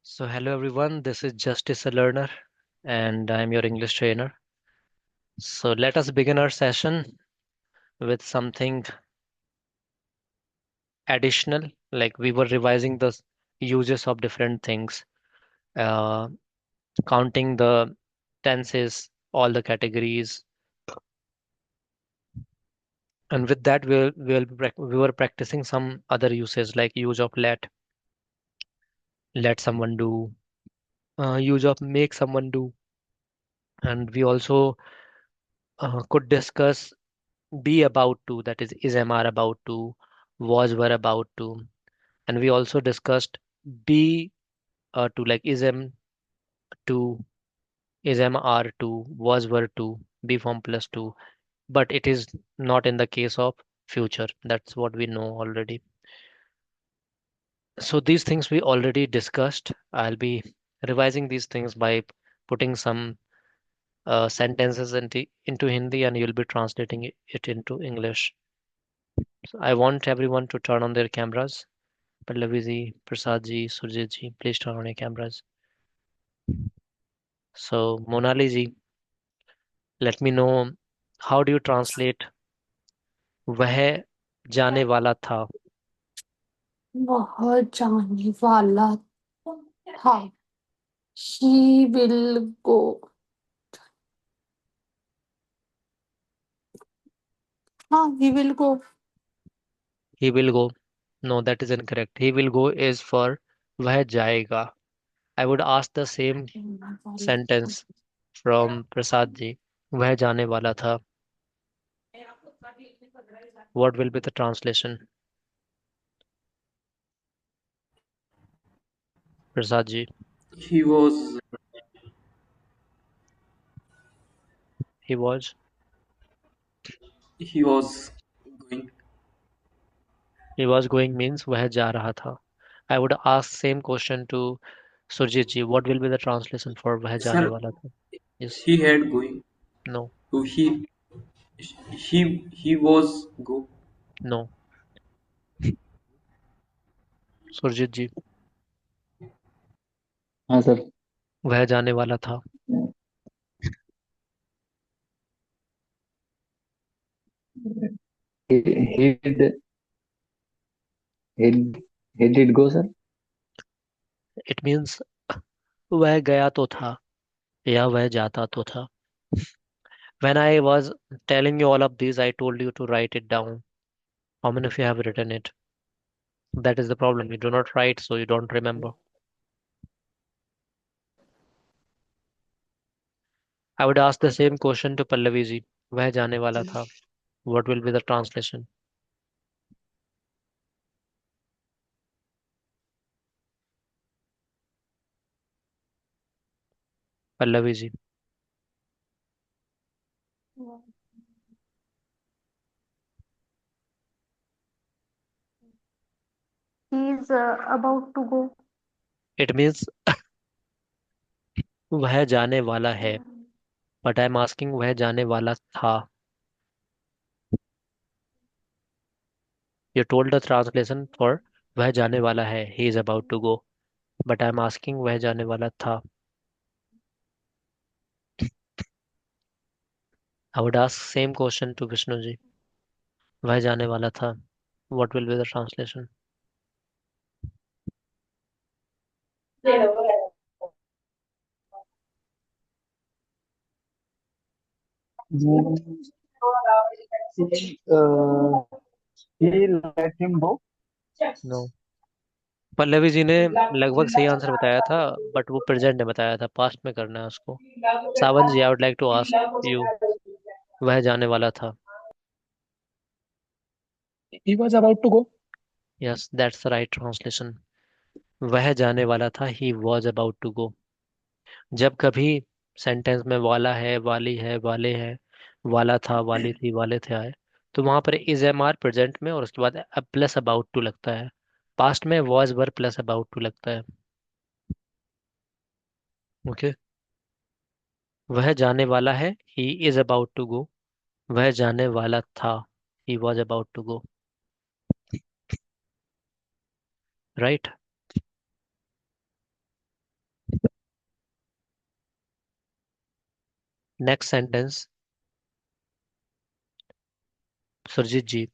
So, hello everyone, this is Justice a Learner, and I'm your English trainer. So, let us begin our session with something additional. Like we were revising the uses of different things, uh, counting the tenses, all the categories, and with that, we were practicing some other uses like use of let someone do, use of make someone do, and we also could discuss be about to, that is MR about to, was were about to, and we also discussed be to, like is M to, is MR to, was were to, be form plus to, but it is not in the case of future. That's what we know already. So these things we already discussed. I'll be revising these things by putting some sentences into Hindi, and you'll be translating it into English. So I want everyone to turn on their cameras. Pallavi ji, Prasad ji, Surjit ji, please turn on your cameras. So, Monali ji, let me know, how do you translate वह जाने वाला था? वह जाने वाला था. He will go. हाँ, he will go. He will go. No, that is incorrect. He will go is for वह जाएगा. I would ask the same sentence from Prasad ji. वह जाने वाला था. What will be the translation? Prasad ji, He was he was. he was going. He was going means वह जा रहा था. I would ask same question to Surjit ji. What will be the translation for वह जाने Sir, वाला था? Yes. he had going. No. So he was go. No. Surjit जी, हाँ sir. वह जाने वाला था. he did he, he did go sir. It means वह गया तो था या वह जाता तो था. When I was telling you all of these, I told you to write it down. How many of you have written it? That is the problem. You do not write, so you don't remember. I would ask the same question to Pallavi ji. वह जाने वाला था. What will be the translation? Pallavi ji. He is about to go. It means वह जाने वाला है. But I'm asking वह जाने वाला था. You told the translation for वह जाने वाला है. He is about to go. But I'm asking वह जाने वाला था. I would ask same question to Vishnu ji. वह जाने वाला था. What will be the translation? uh, he let him go. No. Pallavi ji ने लगभग सही आंसर बताया था, बट वो प्रेजेंट में बताया था, पास्ट में करना है उसको. Sawan ji, I would like to ask you. वह जाने वाला था. He was about to go. Yes, that's the right translation. वह जाने वाला था. He was about to go. जब कभी सेंटेंस में वाला है, वाली है, वाले हैं, वाला था, वाली थी, वाले थे आए, तो वहां पर इज एम आर प्रेजेंट में और उसके बाद प्लस अबाउट टू लगता है. पास्ट में was were plus about to लगता है. ओके. वह जाने वाला है. He is about to go. वह जाने वाला था. He was about to go. Right. Next sentence, Surjeet ji,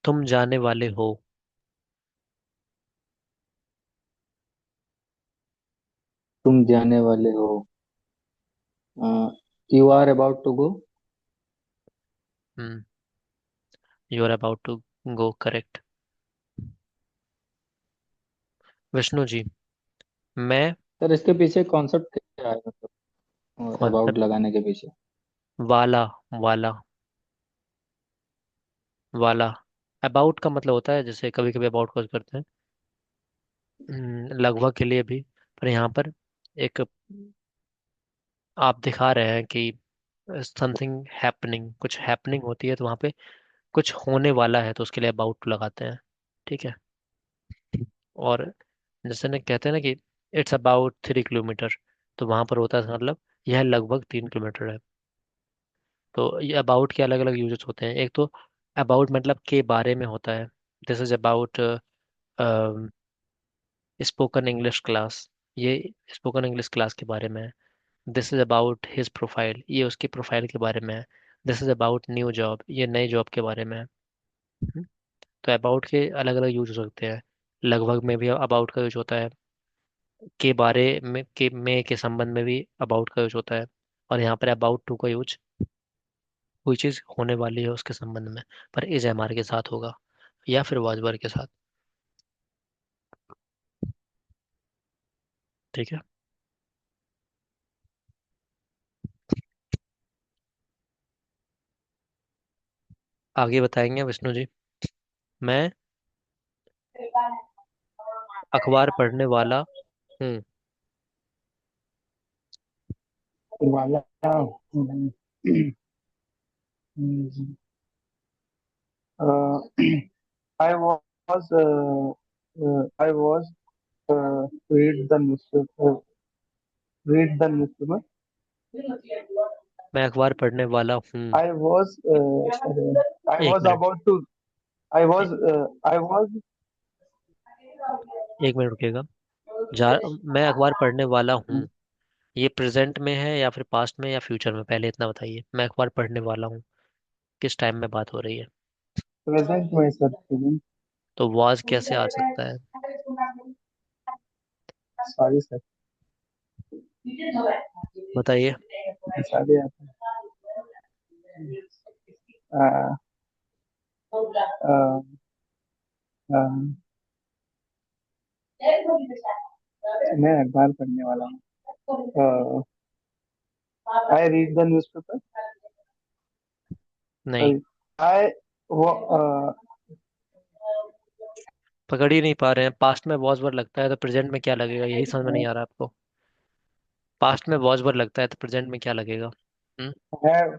तुम जाने वाले हो। तुम जाने वाले हो। You are about to go. Hmm, you are about to go, correct. Vishnu ji, मैं, सर इसके पीछे कॉन्सेप्ट क्या है, मतलब अबाउट कॉन्सेप्ट, लगाने के पीछे। वाला, वाला, वाला। अबाउट का मतलब होता है, जैसे कभी कभी अबाउट का यूज करते हैं लगभग के लिए भी, पर यहाँ पर एक आप दिखा रहे हैं कि समथिंग हैपनिंग, कुछ हैपनिंग होती है तो वहाँ पे कुछ होने वाला है तो उसके लिए अबाउट लगाते हैं। ठीक है। और जैसे ना कहते हैं ना कि इट्स अबाउट 3 किलोमीटर, तो वहां पर होता है मतलब यह लगभग 3 किलोमीटर है। तो ये अबाउट के अलग अलग यूजेस होते हैं। एक तो अबाउट मतलब के बारे में होता है, this is about spoken English class, ये स्पोकन इंग्लिश क्लास के बारे में है। This is about his profile, ये उसकी प्रोफाइल के बारे में है। This is about new job, ये नई जॉब के बारे में है। हम्म, तो अबाउट के अलग अलग यूज हो सकते हैं। लगभग में भी अबाउट का यूज होता है, के बारे में के संबंध में भी अबाउट का यूज होता है। और यहाँ पर अबाउट टू का यूज कोई चीज होने वाली है उसके संबंध में, पर इज एम आर के साथ होगा या फिर वाज वर के साथ। ठीक है। आगे बताएंगे विष्णु जी। मैं अखबार पढ़ने वाला हूँ। वाला। हम्म, हम्म, uh, I was I was read the newspaper. Read the newspaper. मैं अखबार पढ़ने वाला हूँ। I was I एक was minute, about to. A- I was एक मिनट रुकिएगा। जा मैं अखबार पढ़ने वाला हूँ, ये प्रेजेंट में है या फिर पास्ट में या फ्यूचर में, पहले इतना बताइए। मैं अखबार पढ़ने वाला हूँ, किस टाइम में बात हो रही है? present में सर present. तो वाज कैसे आ सकता है? Sorry sir. बताइए। Sorry uh, uh, uh, मैं अखबार पढ़ने वाला हूँ. I read the newspaper. नहीं, Sorry. I wa- uh, पकड़ ही नहीं पा रहे हैं। पास्ट में वॉज वर लगता है तो प्रेजेंट में क्या लगेगा, यही समझ में नहीं आ रहा आपको। पास्ट में वॉज वर लगता है तो प्रेजेंट में क्या लगेगा? हम्म। have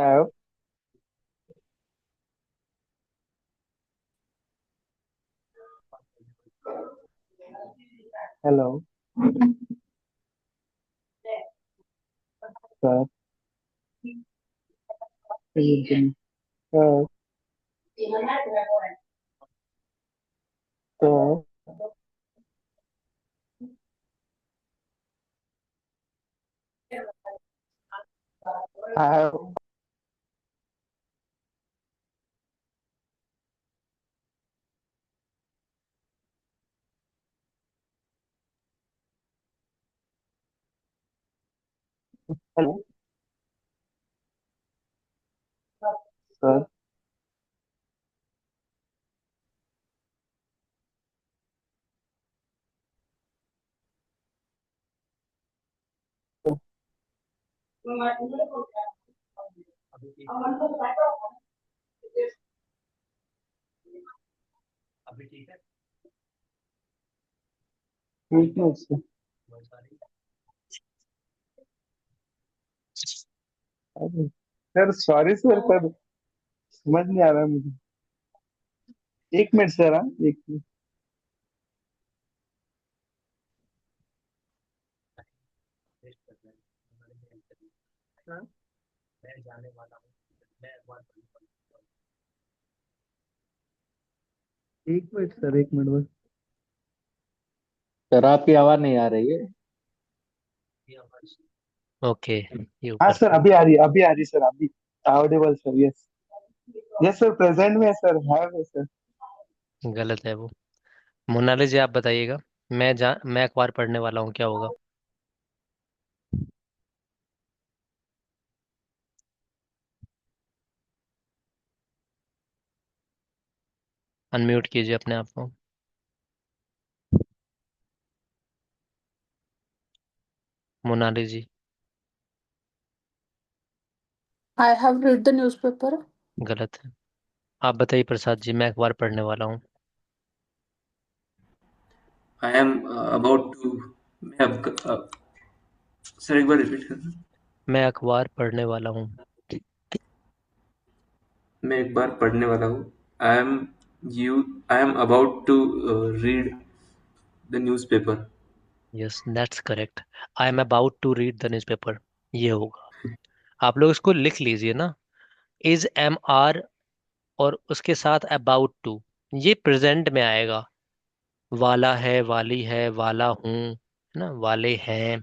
have hello sir. Uh, sir, I have hello sir. अभी ठीक, अभी ठीक है। Weakness. बहुत सारी। सर सॉरी सर पर समझ नहीं आ रहा मुझे. एक मिनट सर. हाँ एक मिनट. मैं जाने वाला हूँ, मैं अखबार पढ़ने वाला एक मिनट सर. एक मिनट बस. सर आपकी आवाज नहीं आ रही है। हूँ। ओके, ये हाँ ऊपर सर, से। अभी आ रही सर, अभी Audible sir, yes. Yes sir, present में है सर, है सर। गलत है वो। मोनालिस जी आप बताइएगा। मैं अखबार पढ़ने वाला हूँ, क्या होगा? अनम्यूट कीजिए अपने आप को। मोनालिस जी। I have read the newspaper. गलत है। आप बताइए प्रसाद जी, मैं अखबार पढ़ने वाला हूँ। I am about to मैं अब सर एक बार रिपीट करना। मैं अखबार पढ़ने वाला हूँ। मैं एक बार पढ़ने वाला हूँ। I am you I am about to read the newspaper. Yes, that's correct. I am about to read the newspaper, ये होगा। आप लोग इसको लिख लीजिए ना। इज एम आर और उसके साथ अबाउट टू, ये प्रेजेंट में आएगा। वाला है, वाली है, वाला हूँ, है ना, वाले हैं।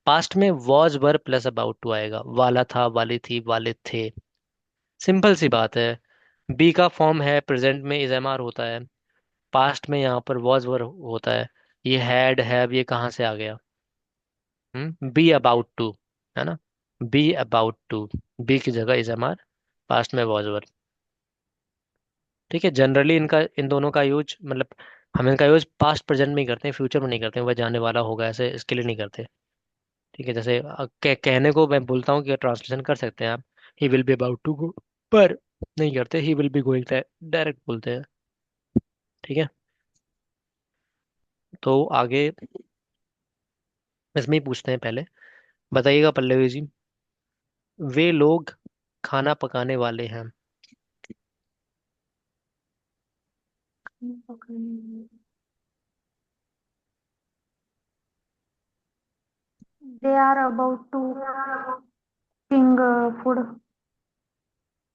पास्ट में was were plus about to आएगा। वाला था, वाली थी, वाले थे। सिंपल सी बात है। बी का फॉर्म है प्रेजेंट में, इज एम आर होता है। पास्ट में यहाँ पर वॉज वर होता है। ये हैड हैव ये कहाँ से आ गया? बी अबाउट टू, है ना। बी अबाउट टू, बी की जगह इज एम आर, पास्ट में वॉज वर। ठीक है, जनरली इनका, इन दोनों का यूज मतलब हम इनका यूज पास्ट प्रेजेंट में ही करते हैं, फ्यूचर में नहीं करते हैं। वह जाने वाला होगा ऐसे इसके लिए नहीं करते। ठीक है, जैसे कहने को मैं बोलता हूँ कि ट्रांसलेशन कर सकते हैं आप, he will be about to go, पर नहीं करते, he will be going, direct बोलते हैं। ठीक है, तो आगे इसमें ही पूछते हैं पहले। बताइएगा पल्लवी जी। वे लोग खाना पकाने वाले हैं। They are about to sing food,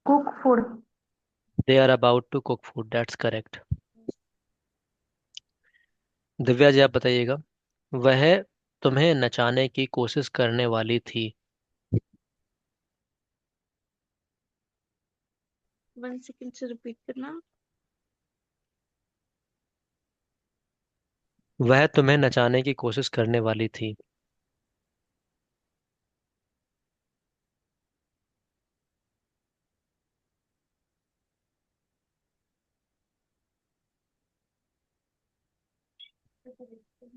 cook food. They are about to cook food, that's correct. Divya ji आप बताइएगा। वह तुम्हें नचाने की कोशिश करने वाली थी। 1 सेकंड से रिपीट करना। वह तुम्हें नचाने की कोशिश करने वाली थी।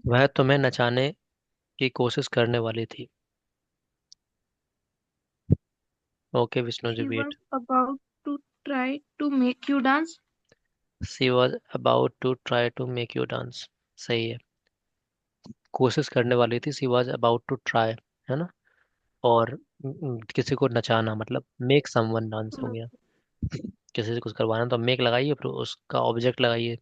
वह तुम्हें नचाने की कोशिश करने वाली थी। Okay Vishnu ji, She was wait. about to try to make you dance. She was about to try to make you dance. सही है। कोशिश करने वाली थी, she was about to try, है ना। और किसी को नचाना मतलब मेक समवन डांस हो गया। किसी से कुछ करवाना तो मेक लगाइए, फिर उसका ऑब्जेक्ट लगाइए,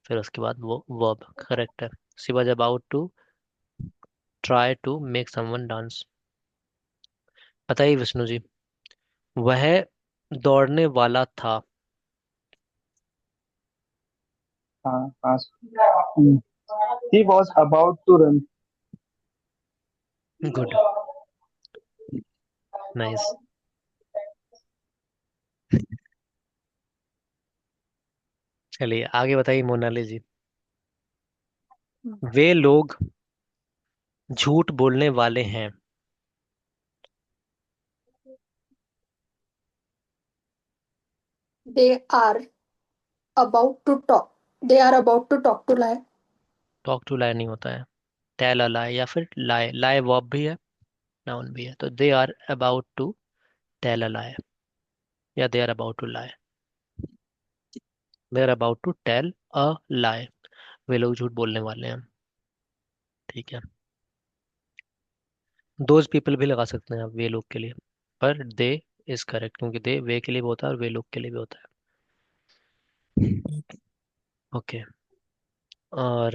फिर उसके बाद वो वर्ब। करेक्ट है। She was about to try to make someone dance. बताइए विष्णु जी। वह दौड़ने वाला था। हाँ हाँ। He was about to run. Good, nice. चलिए आगे बताइए मोनाली जी। वे लोग झूठ बोलने वाले हैं। They are about to talk. They are about to talk to lie. Talk to lie नहीं होता है। टेल अ लाई या फिर लाई, लाई वर्ब भी है, नाउन भी है। तो they are about to tell a lie, या they are about to lie. They are about to tell a lie. वे लोग झूठ बोलने वाले हैं। ठीक है। दोज पीपल भी लगा सकते हैं आप वे लोग के लिए, पर दे इज करेक्ट, क्योंकि दे वे के लिए भी होता है और वे लोग के लिए भी होता है। ओके। और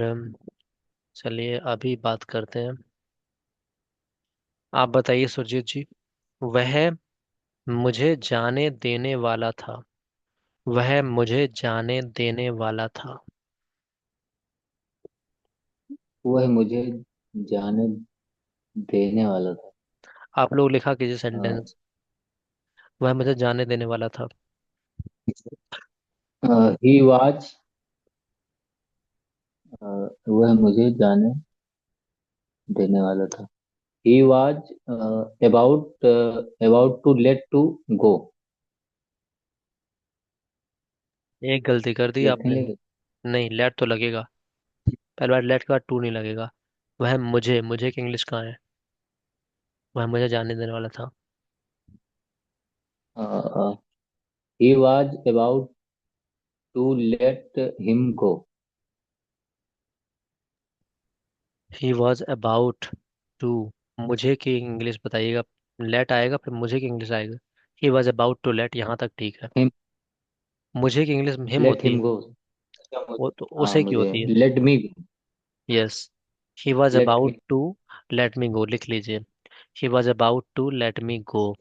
चलिए अभी बात करते हैं। आप बताइए सुरजीत जी। वह मुझे जाने देने वाला था। वह मुझे जाने देने वाला था। वह मुझे जाने देने वाला था। आप लोग लिखा कीजिए uh, सेंटेंस। वह मुझे जाने देने वाला था। he was वह मुझे जाने देने वाला था। He was about to let to go। एक गलती कर दी लेट नहीं आपने। लगेगा। नहीं, लेट तो लगेगा। पहली बार लेट के बाद टू नहीं लगेगा। वह मुझे, मुझे की इंग्लिश कहाँ है? वह मुझे जाने देने वाला था। Uh, he was about to let him go। He was about to. मुझे की इंग्लिश बताइएगा। लेट आएगा फिर मुझे की इंग्लिश आएगा। He was about to let, यहाँ तक ठीक है। him मुझे की इंग्लिश हिम let होती him है। go। वो तो हाँ उसे की मुझे होती है। let me go। Yes. He was let about him to let me go, लिख लीजिए। He was about to let me go.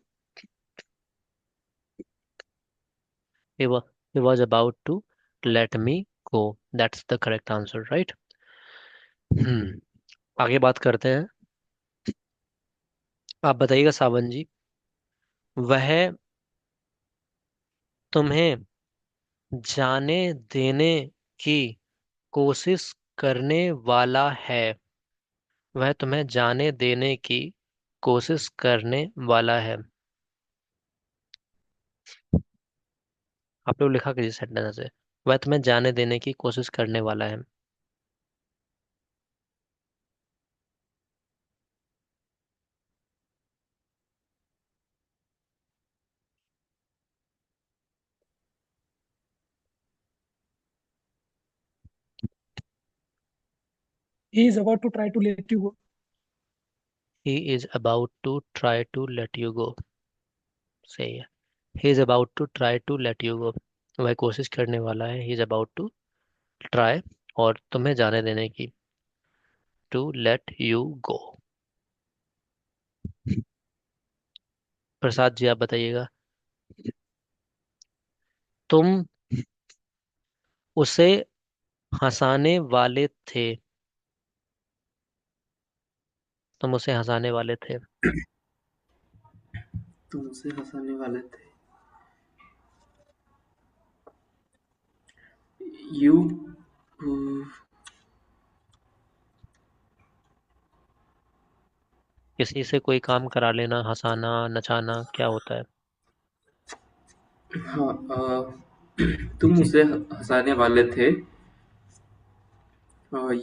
He was about to let me go. That's the correct answer, right. Hmm. आगे बात करते हैं। आप बताइएगा सावन जी। वह तुम्हें जाने देने की कोशिश करने वाला है। वह तुम्हें जाने देने की कोशिश करने वाला है। आप लोग लिखा कीजिए सेंटेंस से। वह तुम्हें जाने देने की कोशिश करने वाला है। He is about to try to let you go. He is about to try to let you go. सही है। He is about to try to let you go. वह कोशिश करने वाला है। He is about to try, और तुम्हें जाने देने की, to let you go. Prasad ji आप बताइएगा। तुम उसे हंसाने वाले थे। तुम उसे हंसाने वाले थे। तुम उसे हंसाने वाले थे। यू किसी से कोई काम करा लेना, हंसाना, नचाना, क्या होता है? हाँ तुम उसे हंसाने वाले थे।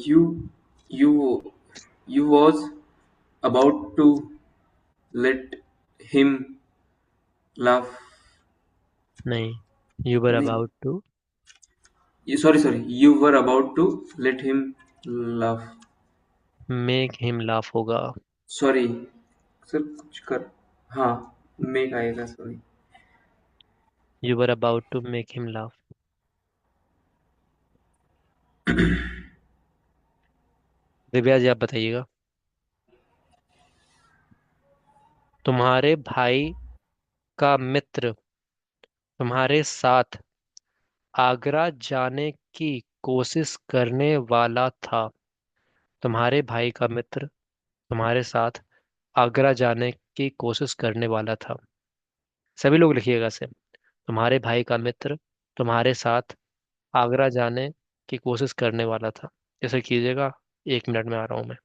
You you you was about to let him laugh. नहीं, यू वर नहीं, about to sorry sorry, you were about to let him laugh. Make him laugh होगा। सॉरी सर, कुछ कर, हाँ, मेक आएगा, sorry. You were about to make him laugh. Divya ji आप बताइएगा। तुम्हारे भाई का मित्र तुम्हारे साथ आगरा जाने की कोशिश करने वाला था। तुम्हारे भाई का मित्र तुम्हारे साथ आगरा जाने की कोशिश करने वाला था। सभी लोग लिखिएगा इसे। तुम्हारे भाई का मित्र तुम्हारे साथ आगरा जाने की कोशिश करने वाला था। इसे कीजिएगा। 1 मिनट में आ रहा हूं मैं।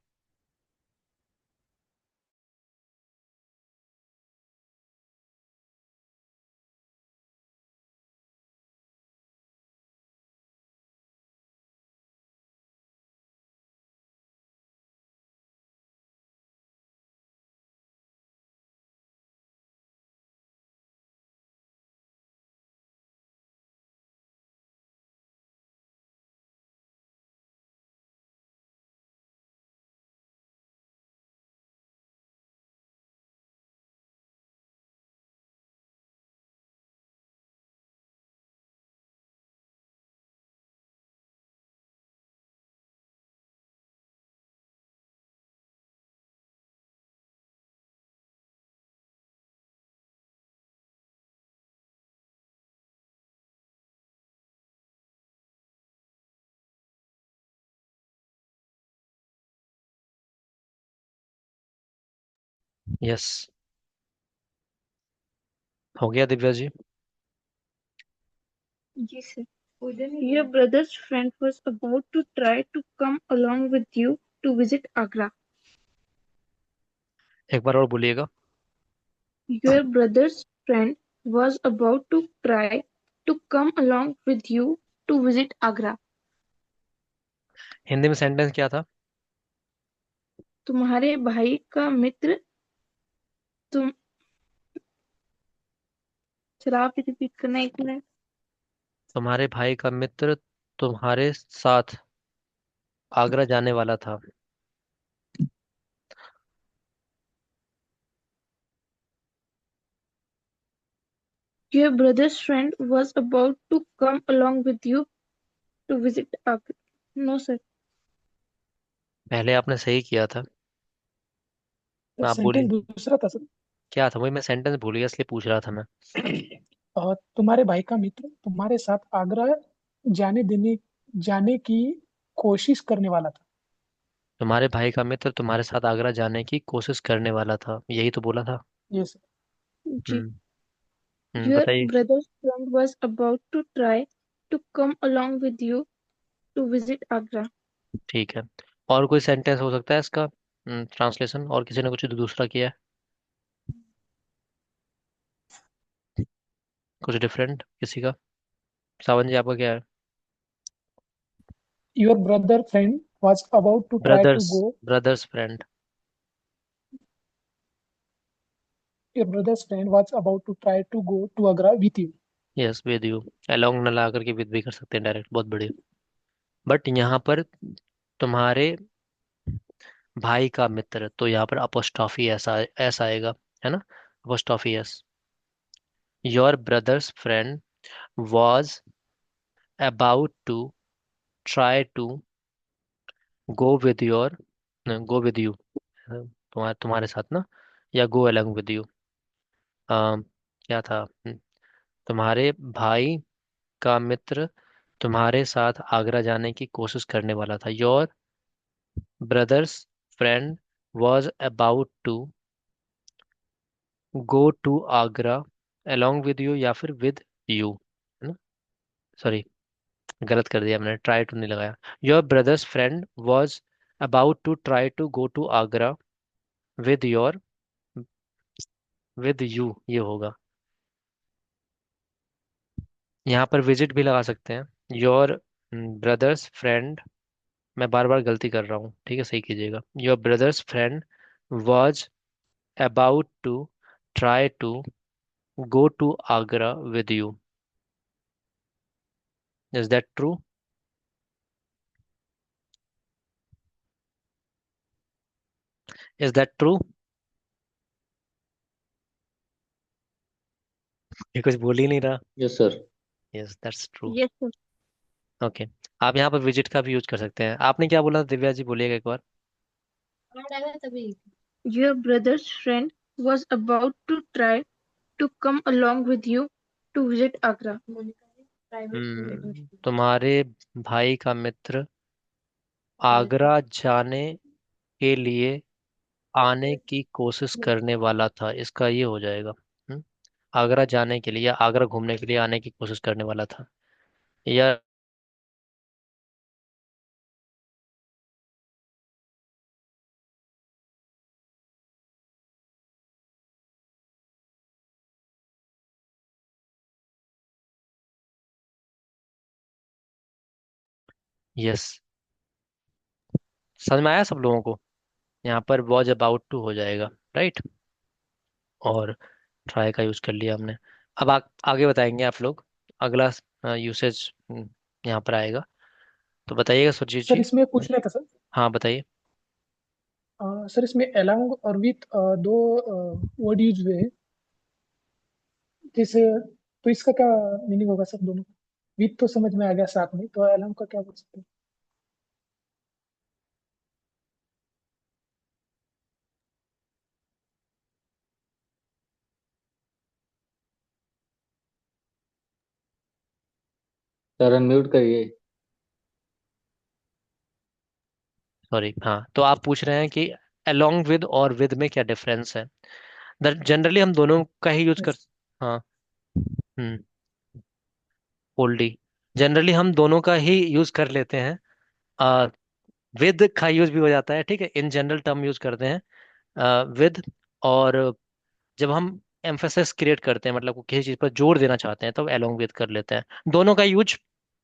यस। हो गया Divya ji? Yes, sir. Your brother's friend was about to try to come along with you to visit Agra. एक बार और बोलिएगा। Your brother's friend was about to try to come along with you to visit Agra. Hindi में sentence क्या था? तुम्हारे भाई का मित्र तुम चला आप रिपीट करना एक मिनट। तुम्हारे भाई का मित्र तुम्हारे साथ आगरा जाने वाला था। Your brother's friend was about to come along with you to visit Agra. No, sir. पहले आपने सही किया था। आप सेंटेंस बोलिए दूसरा था सर। क्या था, वही मैं सेंटेंस भूल गया इसलिए पूछ रहा था मैं। तुम्हारे भाई का मित्र तुम्हारे साथ आगरा जाने की कोशिश करने वाला था। तुम्हारे भाई का मित्र तुम्हारे साथ आगरा जाने की कोशिश करने वाला था, यही तो बोला था। ये सर। G. हम्म Your बताइए। brother's friend was about to try to come along with you to visit Agra. ठीक है, और कोई सेंटेंस हो सकता है इसका ट्रांसलेशन, और किसी ने कुछ दूसरा किया है कुछ डिफरेंट किसी का? सावन जी आपका क्या है? Your brother friend was about to try to brothers, go brothers friend. Your brothers friend was about to try to go to Agra with you. Yes, with you. Along न ला करके विद भी कर सकते हैं डायरेक्ट, बहुत बढ़िया। बट यहाँ पर तुम्हारे भाई का मित्र, तो यहाँ पर अपोस्ट्रॉफी ऐसा ऐसा आएगा, है ना? Apostrophe S. Your brothers friend was about to try to go with your go with you, तुम्हारे साथ ना, या go along with you। क्या था? तुम्हारे भाई का मित्र तुम्हारे साथ आगरा जाने की कोशिश करने वाला था। Your brothers friend was about to go to Agra along with you, या फिर with you, है ना? सॉरी, गलत कर दिया मैंने, ट्राई टू नहीं लगाया। Your brothers friend was about to try to go to Agra with your with you, ये होगा। यहाँ पर विजिट भी लगा सकते हैं। योर ब्रदर्स फ्रेंड, मैं बार बार गलती कर रहा हूँ, ठीक है, सही कीजिएगा। Your brothers friend was about to try to go to Agra with you. Is that true? Is that true? ये कुछ बोल ही नहीं रहा। Yes sir. Yes, that's true. Yes, sir. Okay, आप यहाँ पर विजिट का भी यूज कर सकते हैं। आपने क्या बोला दिव्या जी, बोलिएगा एक बार। Your brother's friend was about to try to come along with you to visit Agra. तुम्हारे भाई का मित्र आगरा जाने के लिए आने की कोशिश करने वाला था, इसका ये हो जाएगा। हम्म, आगरा जाने के लिए या आगरा घूमने के लिए आने की कोशिश करने वाला था, या यस। समझ में आया सब लोगों को? यहाँ पर वॉज अबाउट टू हो जाएगा, राइट, और ट्राई का यूज कर लिया हमने। अब आगे बताएंगे आप लोग। अगला यूसेज यहाँ पर आएगा, तो बताइएगा सुरजीत सर जी। इसमें पूछना था सर। हाँ बताइए। सर इसमें अलोंग और विथ दो वर्ड यूज हुए हैं। जैसे तो इसका क्या मीनिंग होगा सर दोनों का? विथ तो समझ में आ गया, साथ में, तो अलोंग का क्या बोल सकते हैं? सर अनम्यूट करिए। सॉरी, हाँ, तो आप पूछ रहे हैं कि अलोंग विद और विद में क्या डिफरेंस है? जनरली हम दोनों का ही यूज कर। Yes. हाँ। हम्म। ओल्डी। जनरली हम दोनों का ही यूज कर लेते हैं। विद का यूज भी हो जाता है, ठीक है, इन जनरल टर्म यूज करते हैं विद। और जब हम एम्फेसिस क्रिएट करते हैं, मतलब किसी चीज पर जोर देना चाहते हैं, तो अलोंग विद कर लेते हैं। दोनों का यूज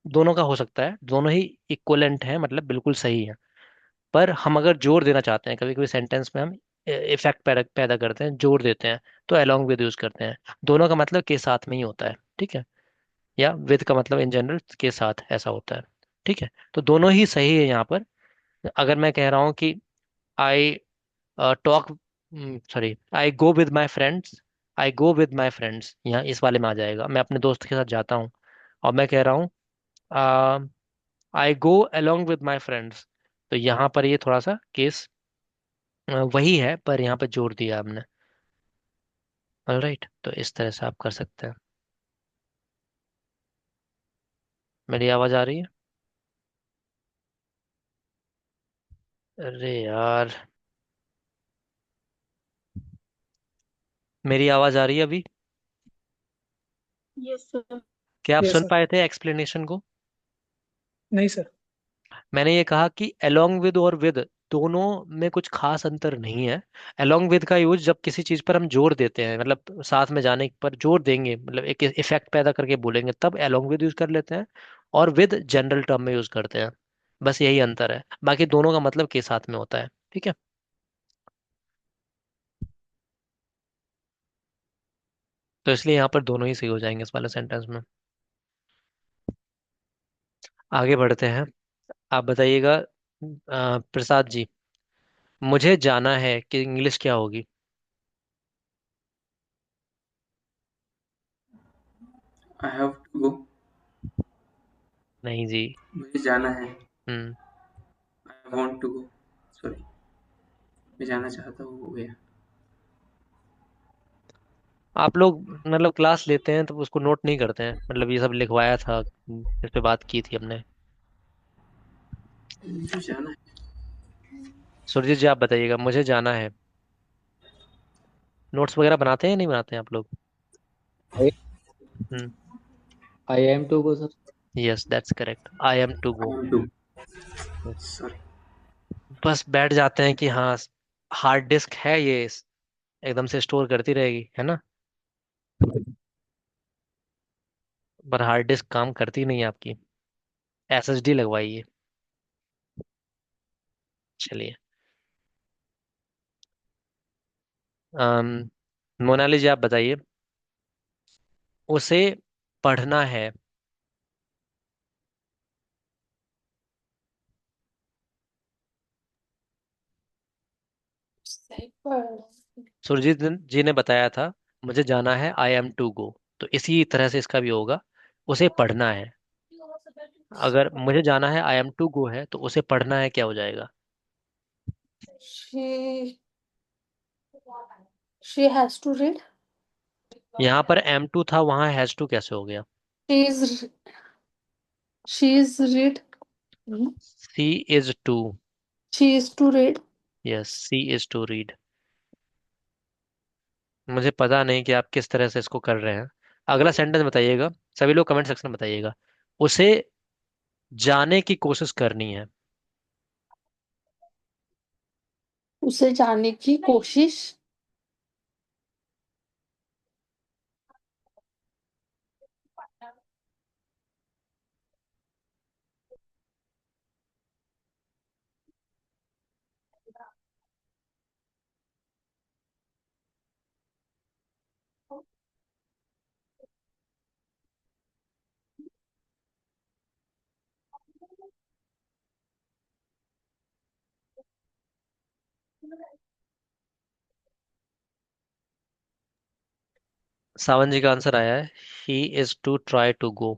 दोनों का हो सकता है, दोनों ही इक्वलेंट है, मतलब बिल्कुल सही है। पर हम अगर जोर देना चाहते हैं, कभी कभी सेंटेंस में हम इफेक्ट पैदा पैदा करते हैं, जोर देते हैं, तो अलोंग विद यूज करते हैं। दोनों का मतलब के साथ में ही होता है, ठीक है। या विद का मतलब इन जनरल के साथ ऐसा होता है, ठीक है। तो दोनों ही सही है यहाँ पर। अगर मैं कह रहा हूँ कि I talk, sorry, I go with my friends, I go with my friends, यहाँ इस वाले में आ जाएगा, मैं अपने दोस्त के साथ जाता हूँ। और मैं कह रहा हूँ I go along with my friends, तो यहाँ पर ये थोड़ा सा केस वही है, पर यहाँ पे जोर दिया हमने। ऑलराइट, तो इस तरह से आप कर सकते हैं। मेरी आवाज आ रही है? अरे यार, मेरी आवाज आ रही है अभी? Yes, sir. क्या आप यस सुन सर। पाए थे एक्सप्लेनेशन को? नहीं सर। मैंने ये कहा कि along with और with दोनों में कुछ खास अंतर नहीं है। along with का यूज जब किसी चीज पर हम जोर देते हैं, मतलब साथ में जाने पर जोर देंगे, मतलब एक इफेक्ट पैदा करके बोलेंगे, तब along with यूज कर लेते हैं। और with जनरल टर्म में यूज करते हैं। बस यही अंतर है, बाकी दोनों का मतलब के साथ में होता है, ठीक है। तो इसलिए यहाँ पर दोनों ही सही हो जाएंगे इस वाले सेंटेंस में। आगे बढ़ते हैं। आप बताइएगा प्रसाद जी, मुझे जाना है कि इंग्लिश क्या होगी? I have to go. नहीं जी। मुझे जाना है। हम्म। I want to go. Sorry, मैं जाना चाहता हूँ, हो गया। आप लोग मतलब क्लास लेते हैं तो उसको नोट नहीं करते हैं, मतलब ये सब लिखवाया था, इस पे बात की थी हमने। मुझे जाना है। सुरजीत जी, आप बताइएगा, मुझे जाना है, नोट्स वगैरह बनाते हैं या नहीं बनाते हैं आप लोग? हम्म। I am to go sir. Yes, that's correct, I am to I go. Am to. Sorry. बस बैठ जाते हैं कि हाँ, हार्ड डिस्क है ये, एकदम से स्टोर करती रहेगी, है ना। पर हार्ड डिस्क काम करती नहीं है आपकी, एसएसडी लगवाइए। चलिए। मोनाली जी, आप बताइए, उसे पढ़ना है। सही पर सुरजीत जी ने बताया था मुझे जाना है, आई एम टू गो, तो इसी तरह से इसका भी होगा, उसे पढ़ना है। अगर मुझे जाना है आई एम टू गो है, तो उसे पढ़ना है क्या हो जाएगा? she she has to read. यहाँ पर एम टू था, वहां हैज टू कैसे हो गया? She is she is read. She is to. She is to read. Yes, she is to read. मुझे पता नहीं कि आप किस तरह से इसको कर रहे हैं। अगला सेंटेंस बताइएगा, सभी लोग कमेंट सेक्शन में बताइएगा। उसे जाने की कोशिश करनी है। उसे जाने की कोशिश। सावन जी का आंसर आया है, he is to try to go.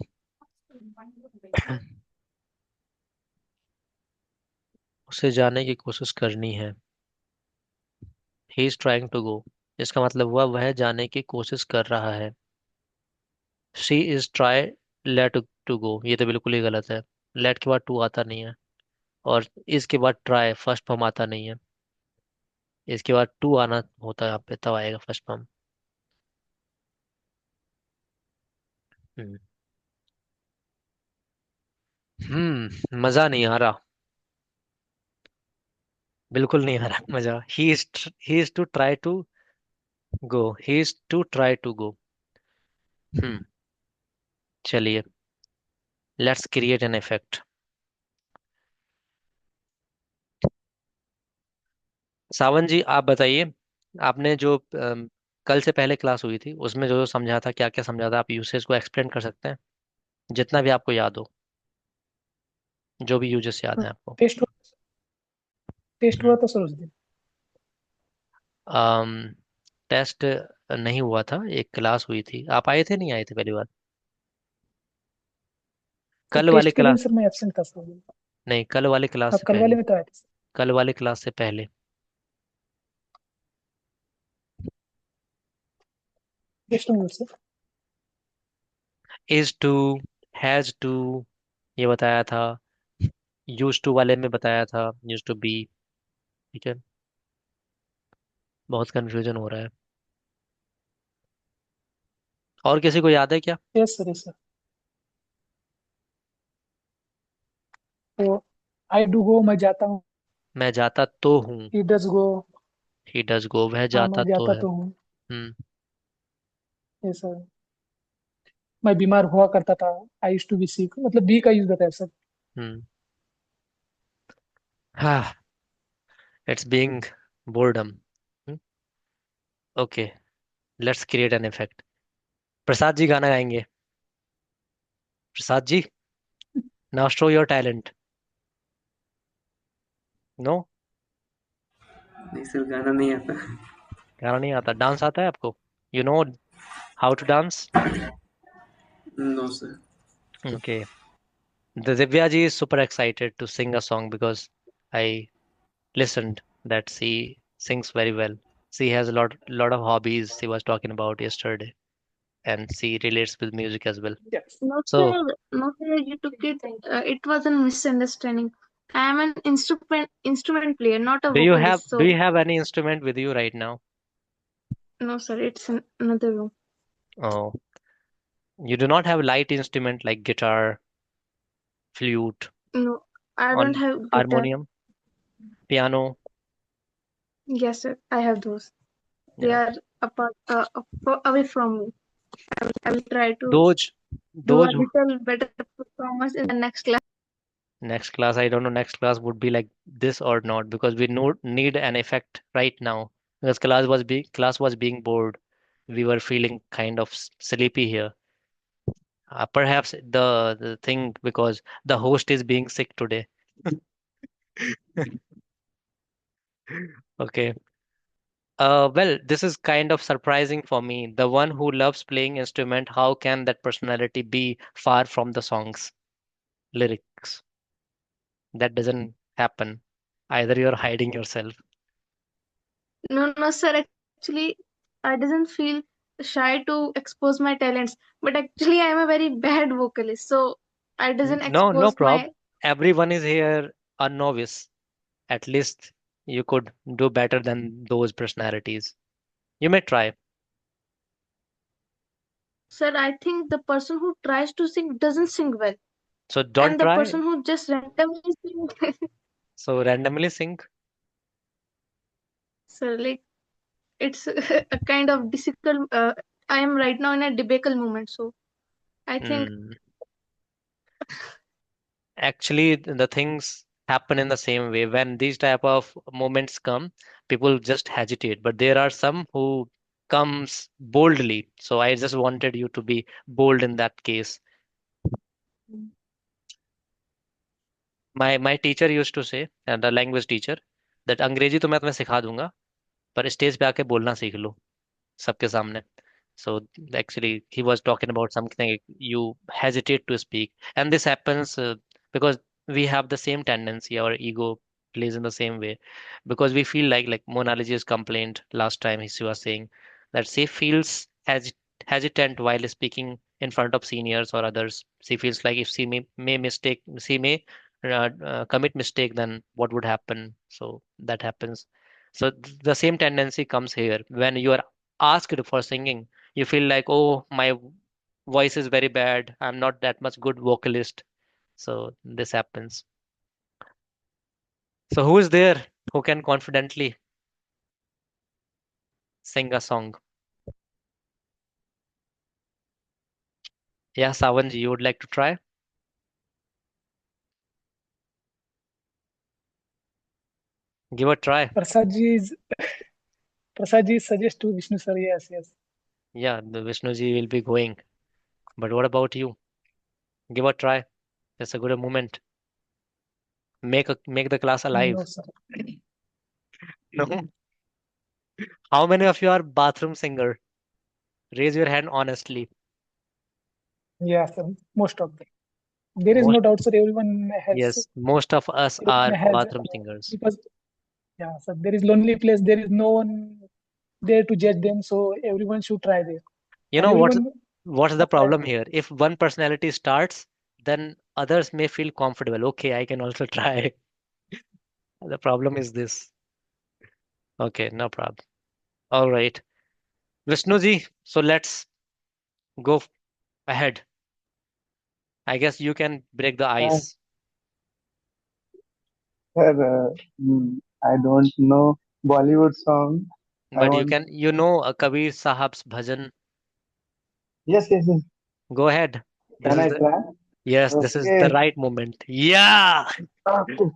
उसे जाने की कोशिश करनी है, he is trying to go, इसका मतलब हुआ वह जाने की कोशिश कर रहा है। She is try let to go, ये तो बिल्कुल ही गलत है। लेट के बाद टू आता नहीं है, और इसके बाद ट्राई फर्स्ट फॉर्म आता नहीं है, इसके बाद टू आना होता है यहाँ पे, तब आएगा फर्स्ट फॉर्म। हम्म मजा नहीं आ रहा, बिल्कुल नहीं आ रहा मजा। He is to try to go, he is to try to go. Hmm चलिए, let's create an effect. Sawan ji आप बताइए, आपने जो कल से पहले क्लास हुई थी उसमें जो जो समझा था, क्या क्या समझा था, आप यूसेज को एक्सप्लेन कर सकते हैं जितना भी आपको याद हो, जो भी यूजेस याद हैं आपको। टेस्ट टेस्ट हम्म हुआ था सर उस दिन। टेस्ट नहीं हुआ था, एक क्लास हुई थी, आप आए थे नहीं आए थे पहली बार? तो कल वाले टेस्ट के दिन क्लास, सर मैं एब्सेंट था सर। नहीं कल वाले क्लास आप से कल पहले, वाले में तो आए थे सर। कल वाले क्लास से पहले। टेस्ट में sir. Is to, has to, ये बताया था। यूज टू वाले में बताया था यूज टू बी। ठीक है, बहुत कंफ्यूजन हो रहा है। और किसी को याद है क्या? Yes sir, yes sir. तो आई डू गो, मैं जाता हूँ। मैं जाता तो हूँ, he does go. He does go, वह हाँ, जाता मैं तो जाता है। तो हूँ। Hmm yes sir. मैं बीमार हुआ करता था। I used to be sick, मतलब बी का यूज बताया सर। हम्म हाँ, it's being boredom. Okay, let's create an effect. Prasad ji गाना गाएंगे। Prasad ji, now show your talent. No, नहीं सर, गाना नहीं आता। गाना नहीं आता, डांस आता है आपको? You know how to dance? No sir. Okay, the Divya ji is super excited to sing a song because I listened that she sings very well. She has a lot of hobbies she was talking about yesterday, and she relates with music as well. Yes. No, So, sir. No, sir. You took it. It was a misunderstanding. I am an instrument player, not a vocalist. do you So have any instrument with you right now? no, sir. It's in another room. Oh, you do not have light instrument like guitar, flute, No, I or don't have guitar. harmonium, piano. Yes, sir. I have those. They Yeah, are apart, away from me. I will try to those do a those little better performance in the next class. next class, I don't know next class would be like this or not, because we need an effect right now, because class was being bored. We were feeling kind of sleepy here. Perhaps the thing because the host is being sick today. Okay. Well, this is kind of surprising for me. The one who loves playing instrument, how can that personality be far from the songs lyrics? That doesn't happen. Either you're hiding yourself. No, no, sir. Actually, I doesn't feel shy to expose my talents, but actually, I am a very bad vocalist, so I doesn't No, no expose prob. my. Everyone is here a novice. At least you could do better than those personalities. You may try. Sir, I think the person who tries to sing doesn't sing well, So don't and the try. person who just randomly sing. So randomly sing. Sir, like it's a kind of difficult. I am right now in a debacle moment, so I think Hmm. Actually, the things happen in the same way. When these type of moments come, people just hesitate. But there are some who comes boldly. So I just wanted you to be bold in that case. My teacher used to say, and the language teacher, that अंग्रेजी तो मैं तुम्हें सिखा दूंगा, पर stage पे आके बोलना सीख लो सबके सामने. So actually, he was talking about something like you hesitate to speak, and this happens because we have the same tendency. Our ego plays in the same way, because we feel like Monaliji's complaint last time she was saying that she feels hesitant while speaking in front of seniors or others. She feels like if she may commit mistake, then what would happen? So that happens. So the same tendency comes here when you are asked for singing. You feel like, oh, my voice is very bad. I'm not that much good vocalist. So this happens. So who is there who can confidently sing a song? Yeah, Savanji, you would like to try? Give a try. Prasadji is Prasadji suggest to Vishnu sir. Yes, yes. Yeah, the Vishnuji will be going. But what about you? Give a try. It's a good moment. Make the class alive. No, sir. No? How many of you are bathroom singer? Raise your hand honestly. Yeah, sir. Most of them. There is Most, no doubt, sir. yes, most of us Everyone are has bathroom singers. because yeah, sir. There is lonely place. There is no one there to judge them. So everyone should try there. You And know everyone what's the must try. problem here? If one personality starts, then others may feel comfortable. Okay, I can also try. The problem is this. Okay, no problem. All right. Vishnuji, so let's go ahead. I guess you can break the Uh, ice, sir, I don't know Bollywood song. I but want. you know Kabir Sahab's bhajan. Yes, yes, yes. Go ahead. This Can is I the try? Yes, this is the Okay. right moment. Yeah. Okay.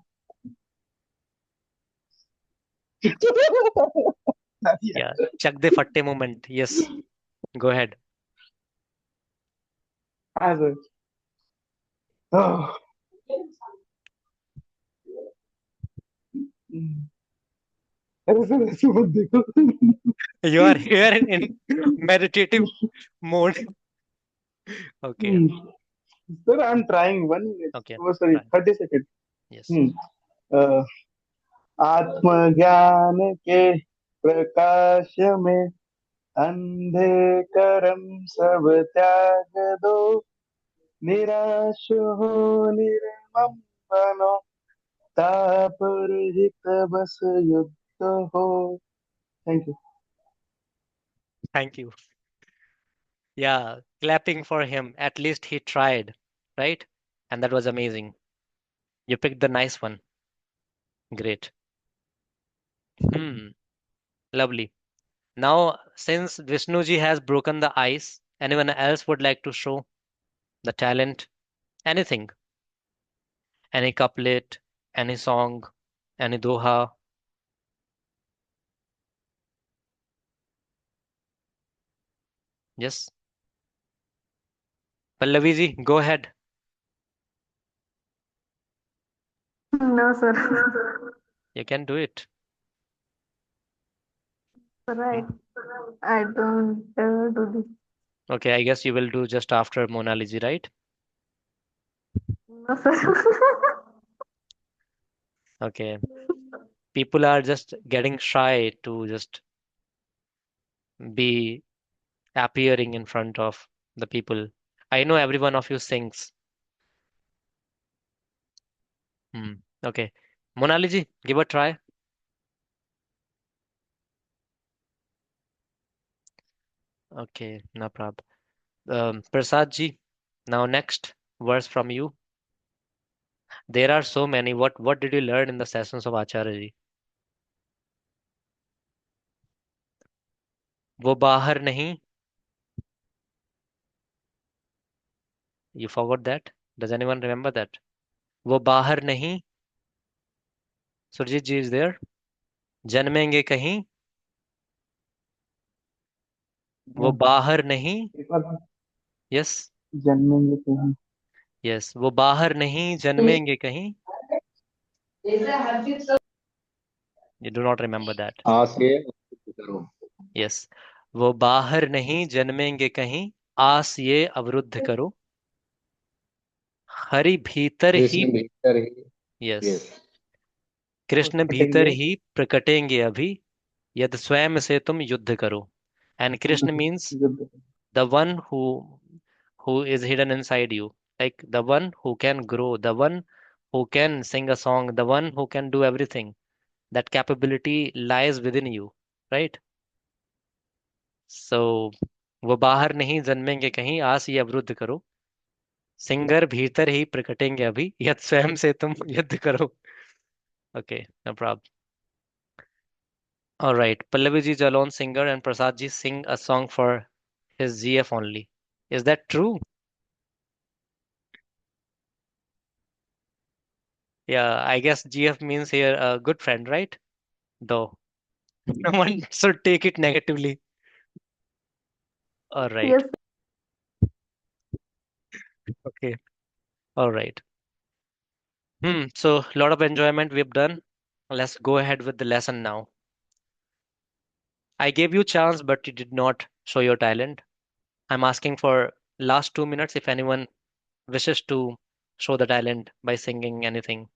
Not yet. Yeah. Chak de fatte moment. Yes. Go ahead. हाँ sir. Oh. अरे sir ऐसे मत देखो. You are here in meditative mode. Okay. Sir, I'm trying 1 minute. Okay. Oh, sorry, Try. 30 seconds. Yes. Hmm. Uh, आत्मज्ञान के प्रकाश में अंधे कर्म सब त्याग दो, निराश हो निर्मम बनो, तापरहित बस युक्त हो. Thank you. Thank you. Yeah. Clapping for him. At least he tried. Right? And that was amazing. You picked the nice one. Great. Hmm. Lovely. Now, since Vishnuji has broken the ice, anyone else would like to show the talent? Anything? Any couplet, any song, any doha? Yes. Pallavi ji, go ahead. No, sir. You can do it. Right. I don't do this. Okay, I guess you will do just after Monaliji, right? No, sir. Okay. People are just getting shy to just be appearing in front of the people. I know every one of you sings. Hmm. Okay. Monaliji, give a try. Okay, no problem. Prasad ji, now next verse from you. There are so many. What did you learn in the sessions of Acharya ji? वो बाहर नहीं. You forgot that? Does anyone remember that? वो बाहर नहीं. Surjit ji is there. जन्मेंगे कहीं. वो बाहर नहीं. एक बार Yes. जन्मेंगे कहीं. Yes. वो बाहर नहीं जन्मेंगे कहीं. You do not remember that. आस ये अवरुद्ध करो. Yes. वो बाहर नहीं जन्मेंगे कहीं. आस ये अवरुद्ध करो. हरि भीतर ही. कृष्ण भीतर ही. Yes. यस. कृष्ण भीतर कटेंगे. ही प्रकटेंगे अभी. यद स्वयं से तुम युद्ध करो. And Krishna means the one who is hidden inside you, like the one who can grow, the one who can sing a song, the one who can do everything. That capability lies within you, right? So वो बाहर नहीं जन्मेंगे कहीं, आस ये अवरुद्ध करो। Singer भीतर ही प्रकटेंगे अभी, यद स्वयं से तुम युद्ध करो। Okay, no problem. Alright, Pallavi ji is a lone singer and Prasad ji sing a song for his GF only. Is that true? Yeah, I guess GF means here a good friend, right? Though no one should take it negatively. All right. Yes. Okay. All right. So lot of enjoyment we've done. Let's go ahead with the lesson now. I gave you chance, but you did not show your talent. I'm asking for last 2 minutes if anyone wishes to show the talent by singing anything.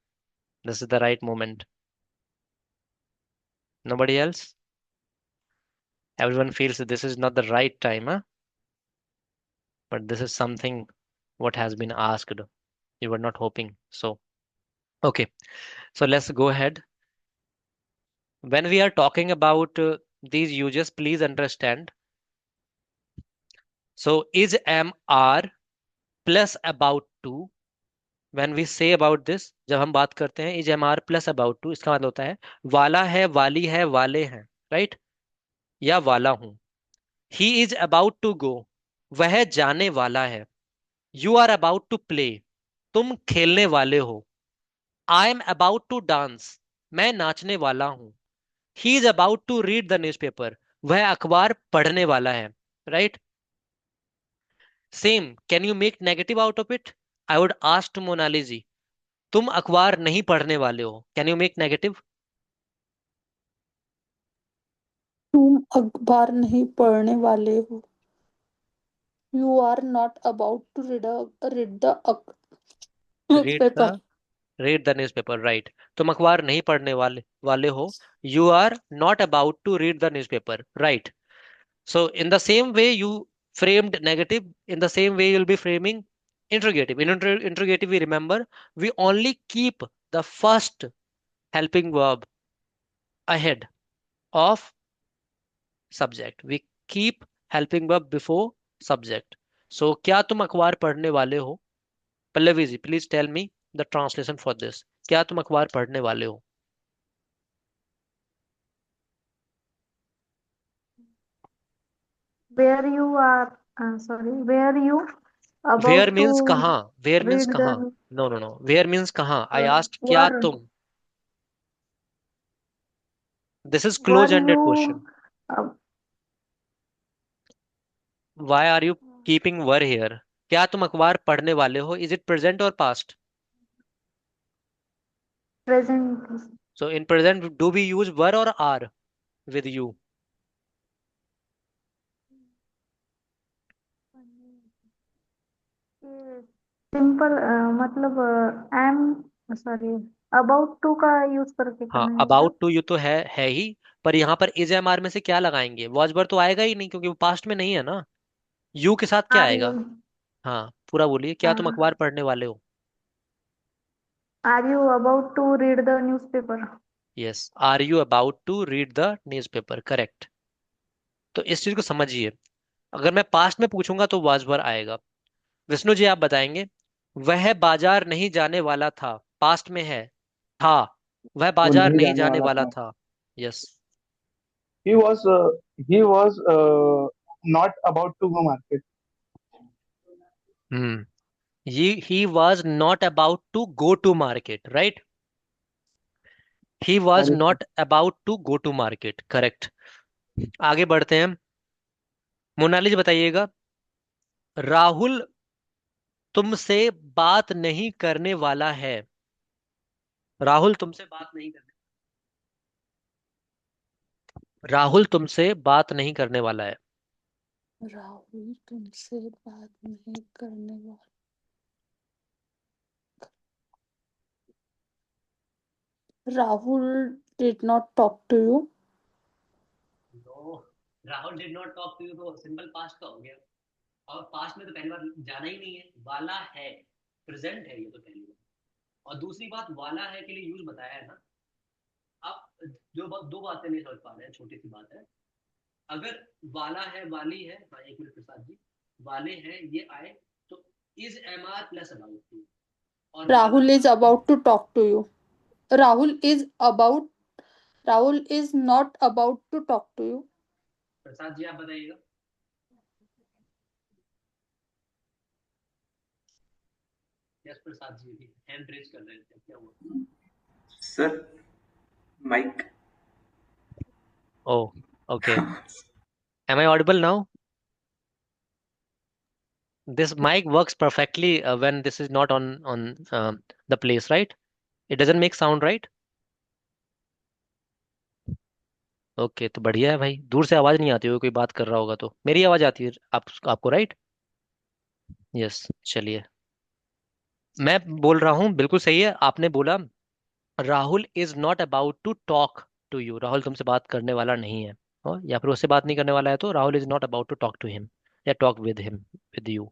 This is the right moment. Nobody else? Everyone feels that this is not the right time, huh? But this is something what has been asked. You were not hoping. So, okay. So let's go ahead. When we are talking about these uses, please understand. So, is, am, are plus about to. When we say about this, जब हम बात करते हैं is, am, are plus about to, इसका मतलब होता है वाला है, वाली है, वाले हैं, राइट? या वाला हूं। He is about to go. वह जाने वाला है। You are about to play. तुम खेलने वाले हो। I am about to dance. मैं नाचने वाला हूं। He is about to read the newspaper. वह अखबार पढ़ने वाला है, right? Same, can you make negative out of it? I would ask to Monali ji, तुम अखबार नहीं पढ़ने वाले हो, कैन यू मेक नेगेटिव? तुम अखबार नहीं पढ़ने वाले हो। You are not about to read the read newspaper. The read the newspaper, right. तुम अखबार नहीं पढ़ने वाले वाले हो। You are not about to read the newspaper, right. So in the same way you framed negative, in the same way you'll be framing interrogative. In interrogative, we remember we only keep the first helping verb ahead of subject. We keep helping verb before subject. So क्या तुम अखबार पढ़ने वाले हो? Pallavi ji, please tell me the translation for this. क्या तुम अखबार पढ़ने वाले हो? Where you are, sorry, where you were about means to कहाँ? वेयर मीन्स read कहाँ? the no no no, where means कहाँ? आई आस्क्ड क्या were तुम। This is close were ended you question. uh, why are you keeping were here? क्या तुम अखबार पढ़ने वाले हो? इज इट प्रेजेंट और past? present? So in present do we use were और आर विद यू? सिंपल मतलब I am sorry about to का यूज करके हाँ, करना है क्या? अबाउट टू यू तो है ही। पर यहाँ पर इज एम आर में से क्या लगाएंगे? वॉज वर तो आएगा ही नहीं क्योंकि वो पास्ट में नहीं है ना। यू के साथ क्या आर यू आएगा? हाँ, पूरा बोलिए, क्या तुम अखबार पढ़ने वाले हो? Are you about to read the newspaper? Yes, are you about to read the newspaper, correct. तो इस चीज को समझिए। अगर मैं पास्ट में पूछूंगा तो वाज वर आएगा। विष्णु जी, आप बताएंगे। वह बाजार नहीं जाने वाला था, पास्ट में है। था, वह वो बाजार नहीं नहीं जाने जाने वाला वाला था। था। Yes. He was not about to go market. Hmm he was not about to go to market, right? He was Correct. not about to go to market, correct। आगे बढ़ते हैं। मोनाली जी बताइएगा। राहुल तुमसे बात नहीं करने वाला है। राहुल तुमसे बात नहीं करने राहुल तुमसे बात नहीं करने वाला है। राहुल तुमसे बात नहीं करने वाला। Rahul did not talk to you. No, Rahul did not talk to you तो सिंपल पास्ट का हो गया। और पास्ट में तो पहली बार जाना ही नहीं है, वाला है, प्रेजेंट है ये तो पहली बार। और दूसरी बात, वाला है के लिए यूज बताया है ना। आप दो बातें नहीं समझ पा रहे हैं, छोटी सी बात है। अगर वाला है वाली है, हाँ एक मिनट प्रसाद जी, वाले हैं ये आए तो is am are plus about to, और वाला Rahul is था, about to talk to you. Rahul is about Rahul is not about to talk to you. प्रसाद जी आप बताइएगा। यस प्रसाद जी भी हैंड रेज कर रहे थे, क्या हुआ? Sir mic. Oh, okay. Am I audible now? This mic works perfectly when this is not on the place, right? It doesn't make sound, right? Okay, तो बढ़िया है भाई, दूर से आवाज नहीं आती होगी, कोई बात कर रहा होगा तो मेरी आवाज आती है आपको, राइट? यस, चलिए। मैं बोल रहा हूँ बिल्कुल सही है, आपने बोला Rahul is not about to talk to you, Rahul तुमसे बात करने वाला नहीं है, या फिर उससे बात नहीं करने वाला है, तो Rahul is not about to talk to him या talk with him, with you.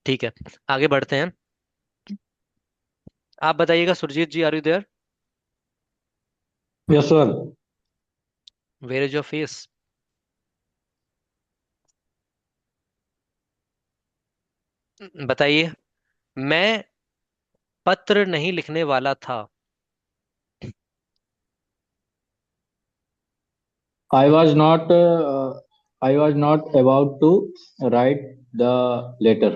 ठीक है, आगे बढ़ते हैं। आप बताइएगा Surjit ji, are you there? Yes, sir. Where is your face? बताइए। मैं पत्र नहीं लिखने वाला था। I was not. I was not about to write the letter.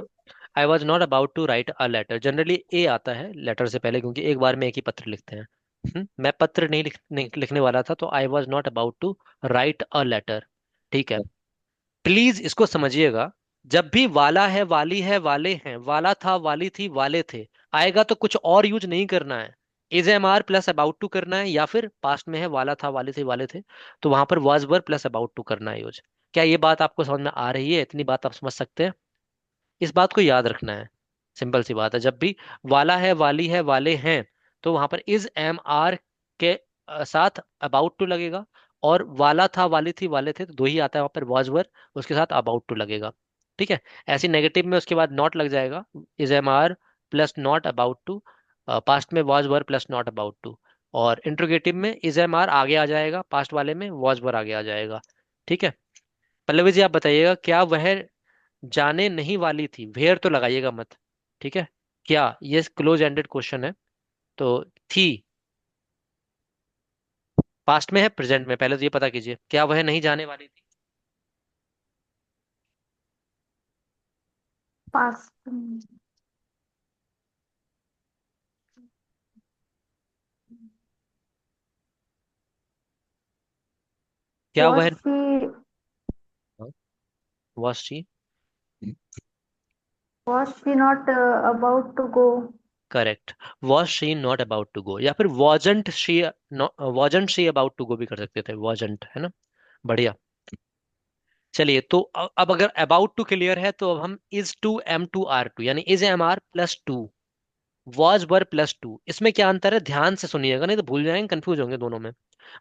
I was not about to write a letter, generally a आता है लेटर से पहले, क्योंकि एक बार में एक ही पत्र लिखते हैं। मैं पत्र नहीं लिखने वाला था, तो I was not about to write a letter. ठीक है, प्लीज इसको समझिएगा। जब भी वाला है वाली है वाले हैं, वाला था वाली थी वाले थे, आएगा तो कुछ और यूज नहीं करना है, is am are plus about to करना है, या फिर पास्ट में है वाला था वाली थी वाले थे, तो वहां पर was were plus about to करना है यूज। क्या ये बात आपको समझ में आ रही है? इतनी बात आप समझ सकते हैं? इस बात को याद रखना है, सिंपल सी बात है। जब भी वाला है वाली है वाले हैं, तो वहां पर इज एम आर के साथ अबाउट टू लगेगा, और वाला था वाली थी वाले थे तो दो ही आता है वहां पर, वाज वर, उसके साथ अबाउट टू लगेगा। ठीक है, ऐसी नेगेटिव में उसके बाद नॉट लग जाएगा, is am are plus not about to, past में was were plus not about to, और इंट्रोगेटिव में इज एम आर आगे आ जाएगा, पास्ट वाले में वाज वर आगे आ जाएगा। ठीक है, पल्लवी जी आप बताइएगा, क्या वह जाने नहीं वाली थी, वेयर तो लगाइएगा मत, ठीक है? क्या ये क्लोज एंडेड क्वेश्चन है, तो थी पास्ट में है प्रेजेंट में, पहले तो ये पता कीजिए, क्या वह नहीं जाने वाली थी? Past. क्या Was वह, she was she, was she not about to go? करेक्ट, was she not about to go, या फिर wasn't she, wasn't she about to go भी कर सकते थे, वॉजंट, है ना? बढ़िया। चलिए, तो अब अगर अबाउट टू क्लियर है, तो अब हम is to am to are to, यानी is am are plus to, was were plus to, इसमें क्या अंतर है ध्यान से सुनिएगा, नहीं तो भूल जाएंगे, कंफ्यूज होंगे दोनों में।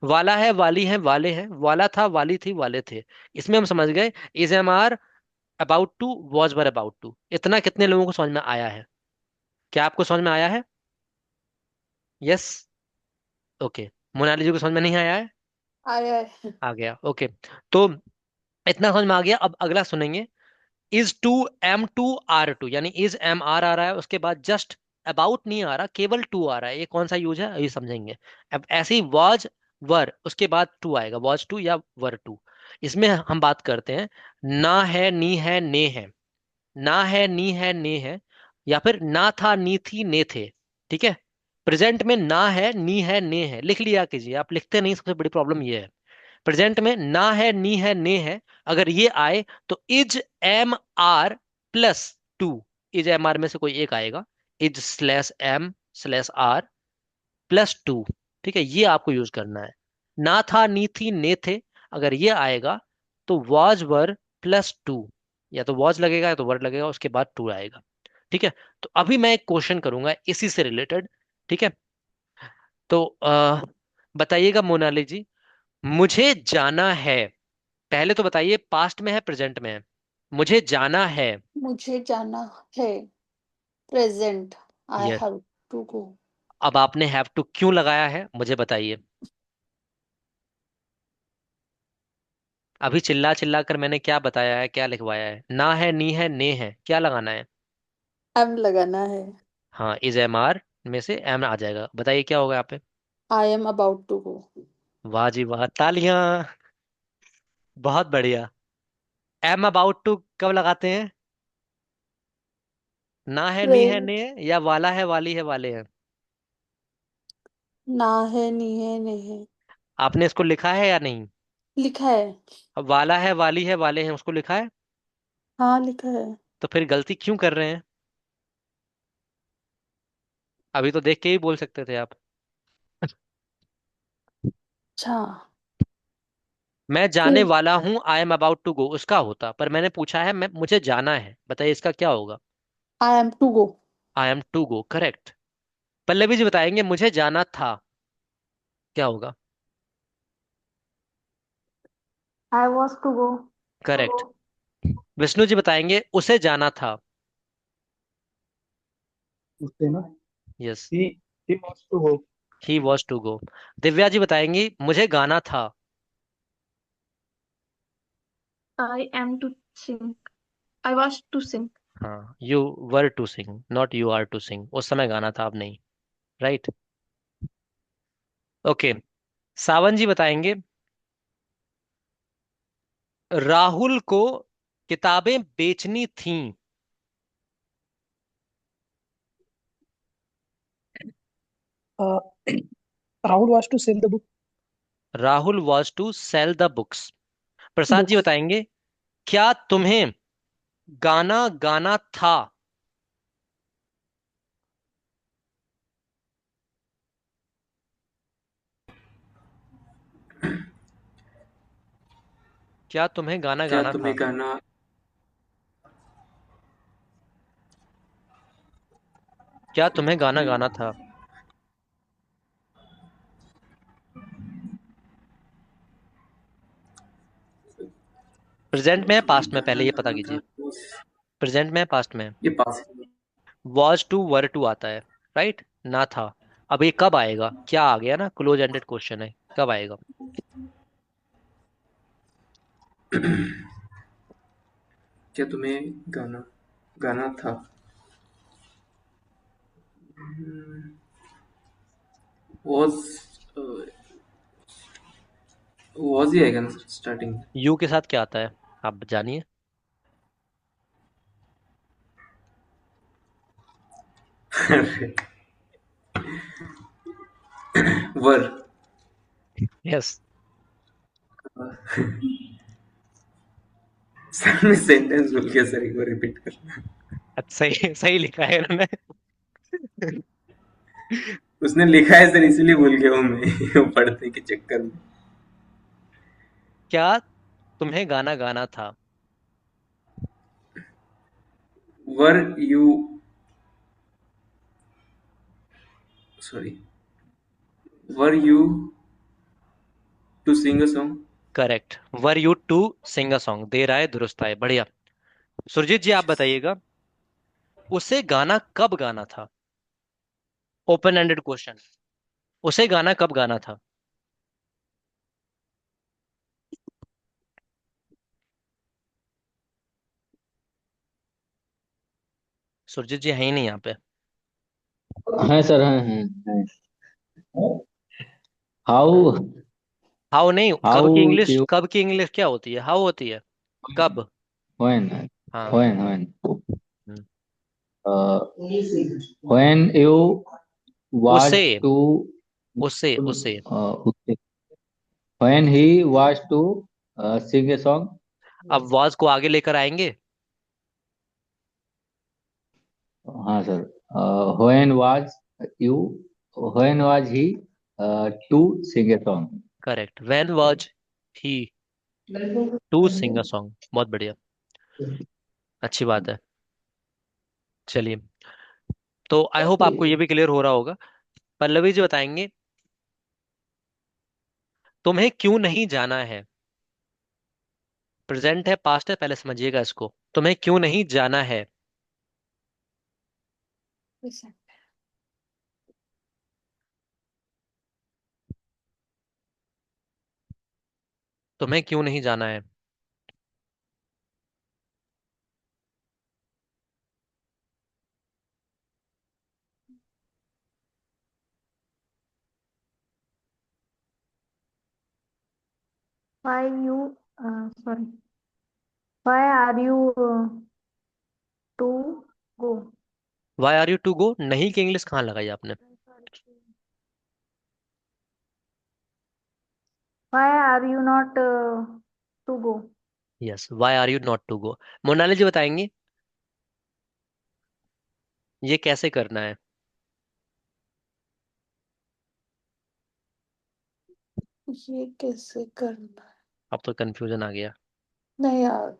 वाला है वाली है वाले हैं, वाला था वाली थी वाले थे, इसमें हम समझ गए is am are about to, was were about to. इतना कितने लोगों को समझ में आया है? क्या आपको समझ में आया है? Yes, okay. मोनाली जी को समझ में नहीं आया है? आया है। आ गया, ओके। तो इतना समझ में आ गया, अब अगला सुनेंगे। Is to am to are to, यानी इज एम आर आ रहा है, उसके बाद जस्ट अबाउट नहीं आ रहा, केवल टू आ रहा है, ये कौन सा यूज है ये समझेंगे। अब ऐसे ही वॉज वर, उसके बाद टू आएगा, वॉज टू या वर टू। इसमें हम बात करते हैं, ना है नी है ने है, ना है नी है ने है, या फिर ना था नी थी ने थे। ठीक है, प्रेजेंट में ना है नी है ने है, लिख लिया कीजिए, आप लिखते नहीं, सबसे बड़ी प्रॉब्लम ये है। प्रेजेंट में ना है नी है ने है, अगर ये आए तो is am are plus to, is am are में से कोई एक आएगा, is slash am slash are plus to. ठीक है, ये आपको यूज करना है। ना था नी थी ने थे, अगर ये आएगा तो वॉज वर प्लस टू, या तो वॉज लगेगा या तो वर्ड लगेगा, उसके बाद टू आएगा। ठीक है, तो अभी मैं एक क्वेश्चन करूंगा इसी से रिलेटेड। ठीक है, तो बताइएगा मोनाली जी, मुझे जाना है, पहले तो बताइए पास्ट में है प्रेजेंट में है? मुझे जाना है, मुझे जाना है, present, I yes. Have to go. अब आपने हैव टू क्यों लगाया है मुझे बताइए? अभी चिल्ला चिल्ला कर मैंने क्या बताया है, क्या लिखवाया है? ना है, नी है, ने है, क्या लगाना है? एम लगाना है। हाँ, इज एम आर में से एम आ जाएगा। बताइए क्या होगा यहाँ पे? I am about to go. वाह जी वाह, तालियां। बहुत बढ़िया। एम अबाउट टू कब लगाते हैं? ना है, नी है, ट्रेन। ने है, या वाला है, वाली है, वाले हैं? ना है, नी है, ने है। आपने इसको लिखा है या नहीं? लिखा है। अब वाला है, वाली है, वाले हैं, उसको लिखा है? हाँ, लिखा है। तो फिर गलती क्यों कर रहे हैं? अभी तो देख के ही बोल सकते थे आप। अच्छा। मैं जाने फिर वाला हूं, I am about to go, उसका होता, पर मैंने पूछा है, मैं मुझे जाना है, बताइए इसका क्या होगा? I am to go. I am to go, correct. Pallavi ji बताएंगे, मुझे जाना था, क्या होगा? I was to go. Correct. Vishnu ji बताएंगे, उसे जाना था। उससे ना, yes. he he wants to go. He was to go. Divya ji बताएंगी, मुझे गाना था। I am to sing. I was to sing. हाँ, you were to sing, not you are to sing, उस समय गाना था, अब नहीं। राइट। ओके। सावन जी बताएंगे, राहुल को किताबें बेचनी थीं। Uh, Rahul was to sell the Rahul was to sell the books. Prasad ji books. बताएंगे, क्या तुम्हें गाना गाना था? क्या तुम्हें गाना क्या गाना तुम्हें था? गाना क्या तुम्हें गाना गाना था? प्रेजेंट में है, पास्ट में, पहले गाना ये पता गाना था कीजिए। तो प्रेजेंट में है, पास्ट में है? ये पास। वॉज टू वर टू आता है। राइट, ना था। अब ये कब आएगा, क्या आ गया ना, क्लोज एंडेड क्वेश्चन है, कब आएगा? क्या तुम्हें गाना गाना था? वॉज वॉज ही आएगा ना स्टार्टिंग में। यू के साथ क्या आता है, आप जानिए। अरे, वर। यस। सर मैं सेंटेंस भूल गया सर, एक बार रिपीट करना। अच्छा, सही सही लिखा है इन्होंने। उसने लिखा है सर, इसीलिए भूल गया हूँ मैं वो पढ़ने के चक्कर में। क्या तुम्हें गाना गाना था? Were you sorry were you to sing a song? Correct, were you to sing a song, दे रहा है, दुरुस्त है, बढ़िया। सुरजीत जी आप बताइएगा, उसे गाना कब गाना था? Open ended question. उसे गाना कब गाना था? सुरजीत जी है ही नहीं यहाँ पे। है सर, है। हाउ हाउ नहीं, हाउ यू कब की इंग्लिश क्या होती है, हाउ होती है। कब। व्हेन हाँ। When hmm. When you was उसे टू उसे उसे when he was to sing a song. अब वाज को आगे लेकर आएंगे। हाँ सर। When was you when was he to sing a song. Correct, when was he to sing a song, बहुत बढ़िया, अच्छी बात है। चलिए, तो आई होप आपको ये भी क्लियर हो रहा होगा। पल्लवी जी बताएंगे, तुम्हें क्यों नहीं जाना है? प्रेजेंट है, पास्ट है, पहले समझिएगा इसको, तुम्हें क्यों नहीं जाना है? तुम्हें क्यों नहीं जाना है? Why you, sorry, why are you to go? Why are you to go, नहीं की इंग्लिश कहाँ लगाई आपने? Why are you not to go? Yes, why are you not to go. Monali ji बताएंगी ये कैसे करना है? ये कैसे करना है? अब तो कंफ्यूजन आ गया। नहीं यार।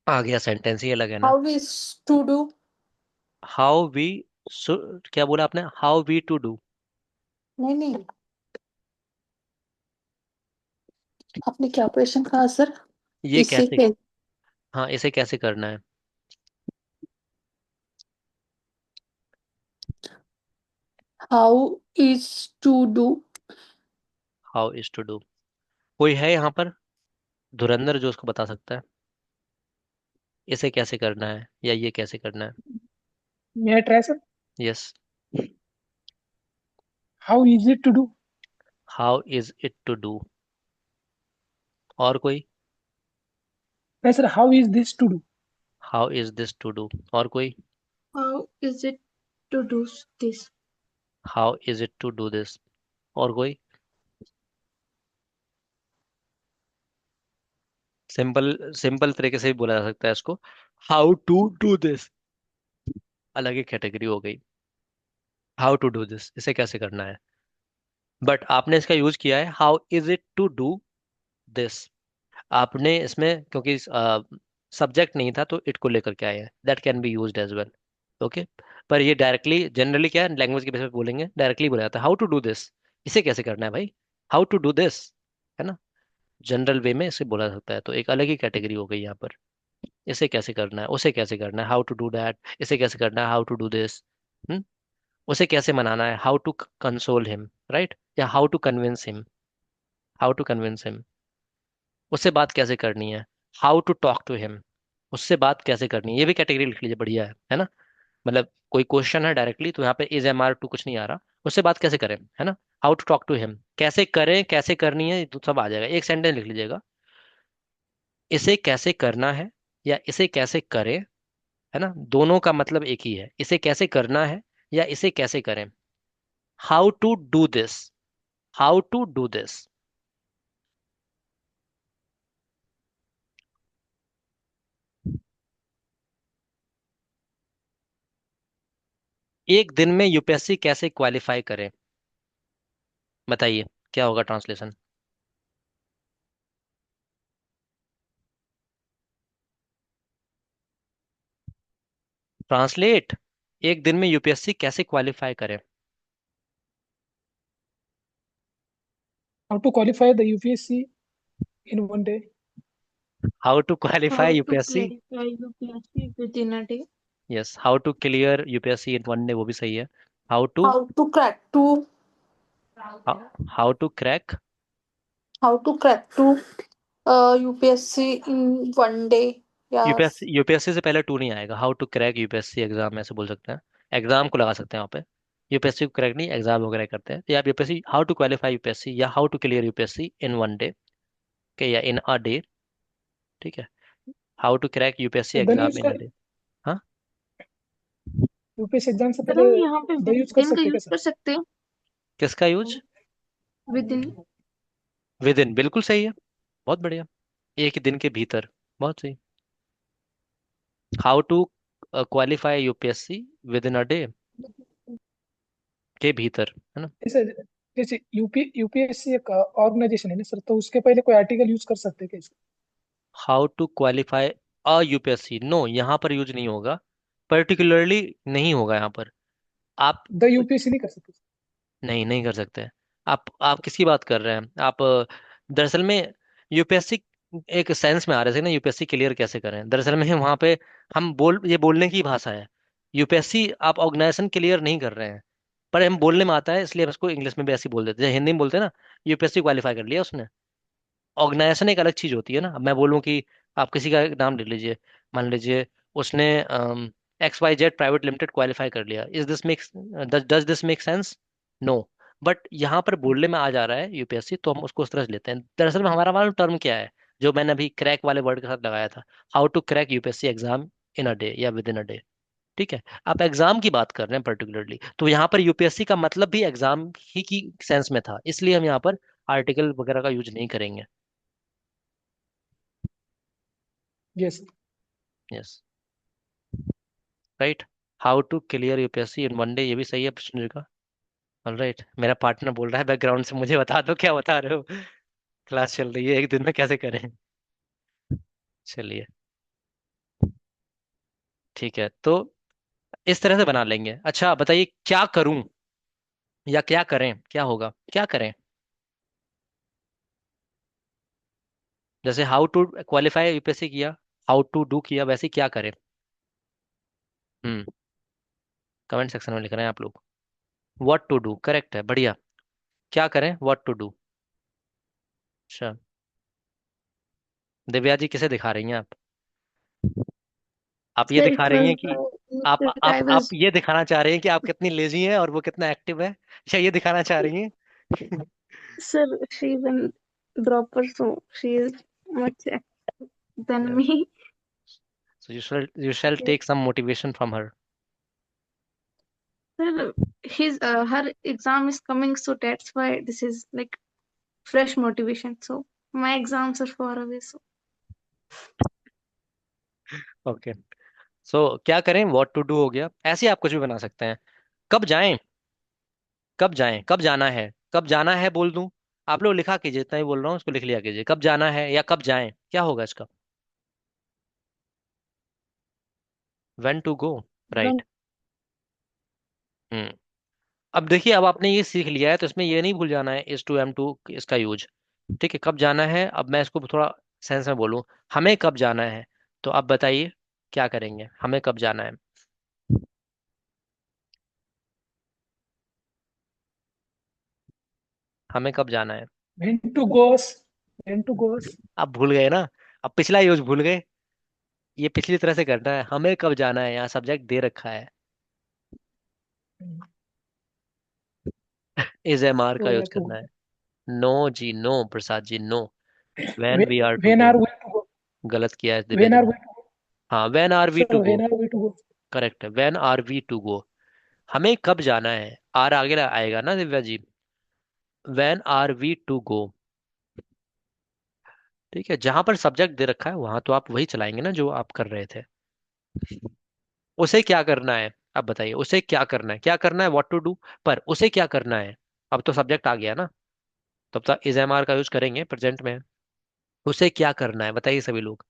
आ गया, सेंटेंस ही अलग है ना। How is to do? How we, क्या बोला आपने? How we to do. नहीं नहीं, आपने क्या क्वेश्चन कहा सर? ये इसे कैसे, के हाँ इसे कैसे करना है? How is to do? How is to do. कोई है यहाँ पर धुरंधर जो उसको बता सकता है इसे कैसे करना है या ये कैसे करना है? May I try, sir? Yes. How easy to do? How is it to do. और कोई? नहीं sir, how is this to do? How is this to do. और कोई? How is it to do this? How is it to do this. और कोई? Simple simple तरीके से भी बोला जा सकता है इसको, हाउ टू डू दिस। अलग ही कैटेगरी हो गई। हाउ टू डू दिस, इसे कैसे करना है। बट आपने इसका यूज किया है how is it to do this. आपने इसमें क्योंकि सब्जेक्ट नहीं था तो इट को लेकर के आए हैं, that can be used as well. Okay. पर ये डायरेक्टली जनरली क्या है, लैंग्वेज के बेस पे बोलेंगे, डायरेक्टली बोला जाता है हाउ टू डू दिस। इसे कैसे करना है भाई, हाउ टू डू दिस, है ना। जनरल वे में इसे बोला जा सकता है, तो एक अलग ही कैटेगरी हो गई यहाँ पर। इसे कैसे करना है, उसे कैसे करना है, हाउ टू डू दैट। इसे कैसे करना है, how to do this. Hmm. उसे कैसे मनाना है, how to console him, right. या how to convince him, how to convince him. उससे बात कैसे करनी है, how to talk to him. उससे बात कैसे करनी है, ये भी कैटेगरी लिख लीजिए, बढ़िया है ना। मतलब कोई क्वेश्चन है डायरेक्टली तो यहाँ पे इज एम आर टू कुछ नहीं आ रहा। उससे बात कैसे करें, है ना। How to talk to him, कैसे करें, कैसे करनी है, ये तो सब आ जाएगा। एक सेंटेंस लिख लीजिएगा, इसे कैसे करना है या इसे कैसे करें, है ना। दोनों का मतलब एक ही है, इसे कैसे करना है या इसे कैसे करें। How to do this, how to do this. एक दिन में यूपीएससी कैसे क्वालिफाई करें, बताइए क्या होगा ट्रांसलेशन। ट्रांसलेट, एक दिन में यूपीएससी कैसे क्वालिफाई करें। How to qualify the UPSC in one day? How to qualify How to UPSC. clarify UPSC within a day? Yes, how to clear UPSC in one day, वो भी सही है। How to, how to crack to? How to crack. How to crack to UPSC in one day? Yes. UPSC से पहले to नहीं आएगा, how to crack UPSC exam ऐसे बोल सकते हैं। एग्जाम को लगा सकते हैं वहाँ पे, यूपीएससी को क्रैक नहीं, एग्जाम वगैरह करते हैं, तो आप UPSC how to qualify UPSC या how to clear UPSC in one day के, या इन अ डे। ठीक है, हाउ टू क्रैक यूपीएससी तो then exam use in a कर डे। हाँ। यूपीएससी एग्जाम से सर पहले हम यहाँ पे द यूज कर विदिन का सकते हैं यूज क्या कर सकते हैं? किसका यूज? विदिन। विद इन, बिल्कुल सही है, बहुत बढ़िया। एक ही दिन के भीतर, बहुत सही। How to qualify UPSC within a day, के भीतर, है ना। सर? जैसे जैसे यूपीएससी एक ऑर्गेनाइजेशन है ना सर, तो उसके पहले कोई आर्टिकल यूज कर सकते हैं क्या इसका? How to qualify a UPSC, no यहाँ पर यूज नहीं होगा, पर्टिकुलरली नहीं होगा यहाँ पर। आप द यूपीएससी नहीं कर सकते? नहीं, नहीं कर सकते। आप किसकी बात कर रहे हैं आप? दरअसल में यूपीएससी एक सेंस में आ रहे थे ना, यूपीएससी क्लियर कैसे करें, दरअसल में वहाँ पे हम ये बोलने की भाषा है। यूपीएससी आप ऑर्गेनाइजेशन क्लियर नहीं कर रहे हैं, पर हम बोलने में आता है इसलिए हम इसको इंग्लिश में भी ऐसे ही बोल देते हैं, हिंदी में बोलते हैं ना, यूपीएससी क्वालिफाई कर लिया उसने। ऑर्गेनाइजेशन एक अलग चीज होती है ना। अब मैं बोलूँ कि आप किसी का नाम ले लीजिए, मान लीजिए उसने XYZ प्राइवेट लिमिटेड क्वालिफाई कर लिया, is this makes does this make sense? No. But यहाँ पर बोलने में आ जा रहा है यूपीएससी, तो हम उसको उस तरह से लेते हैं। दरअसल में हमारा वाला टर्म क्या है, जो मैंने अभी क्रैक वाले वर्ड के साथ लगाया था, how to crack UPSC exam in a day या विद इन अ डे। ठीक है, आप एग्जाम की बात कर रहे हैं पर्टिकुलरली, तो यहाँ पर यूपीएससी का मतलब भी एग्जाम ही की सेंस में था, इसलिए हम यहाँ पर आर्टिकल वगैरह का यूज नहीं करेंगे। Yes. Yes, right. How to clear UPSC in one day, ये भी सही है प्रश्न का। ऑलराइट, मेरा पार्टनर बोल रहा है बैकग्राउंड से, मुझे बता दो क्या बता रहे हो। क्लास चल रही है, एक दिन में कैसे करें। चलिए, ठीक है, तो इस तरह से बना लेंगे। अच्छा बताइए, क्या करूं या क्या करें, क्या होगा, क्या करें। जैसे हाउ टू क्वालिफाई यूपीएससी किया, हाउ टू डू किया, वैसे ही क्या करें। हम्म, कमेंट सेक्शन में लिख रहे हैं आप लोग। व्हाट टू डू करेक्ट है, बढ़िया। क्या करें, व्हाट टू डू। अच्छा, दिव्या जी किसे दिखा रही हैं आप ये Sir, दिखा it रही was हैं कि आप like आप I आप was, ये दिखाना चाह रही हैं कि आप कितनी लेजी हैं और वो कितना एक्टिव है, क्या ये दिखाना चाह रही हैं? sir, she's a dropper, so she is much active than Yes. me. So you shall Yes. take some motivation from her. Sir, her exam is coming, so that's why this is like fresh motivation. So my exams are far away, so okay, so क्या करें, what to do हो गया, ऐसे ही आप कुछ भी बना सकते हैं। कब जाएं, कब जाएं, कब जाना है, कब जाना है बोल दूं। आप लोग लिखा कीजिए, जितना ही बोल रहा हूँ उसको लिख लिया कीजिए, कब जाना है या कब जाएं, क्या होगा इसका। When to go, when right. हम्म, अब देखिए, अब आपने ये सीख लिया है तो इसमें ये नहीं भूल जाना है इज टू एम टू इसका यूज। ठीक है, कब जाना है, अब मैं इसको थोड़ा सेंस में बोलूं, हमें कब जाना है, तो आप बताइए क्या करेंगे, हमें कब जाना है। हमें कब जाना है। when to goes, when to goes. आप भूल गए ना, अब पिछला यूज भूल गए। ये पिछली तरह से करना है, हमें कब जाना है, यहाँ सब्जेक्ट दे रखा है, इज एम आर का So यूज yeah, to करना है। नो जी no, Prasad ji no. When when we are to when go, are we to go? गलत किया है दिव्या When जी are ने। we to go? हाँ, when are we Sir, to go, when are we to go? Correct है, when are we to go. हमें कब जाना है, आर आगे आएगा ना Divya ji, when are we to go. ठीक है, जहां पर सब्जेक्ट दे रखा है वहां तो आप वही चलाएंगे ना जो आप कर रहे थे। उसे क्या करना है, अब बताइए उसे क्या करना है, क्या करना है व्हाट टू डू, पर उसे क्या करना है। अब तो सब्जेक्ट आ गया ना, तब तक इज एम आर का यूज करेंगे प्रेजेंट में। उसे क्या करना है बताइए सभी लोग,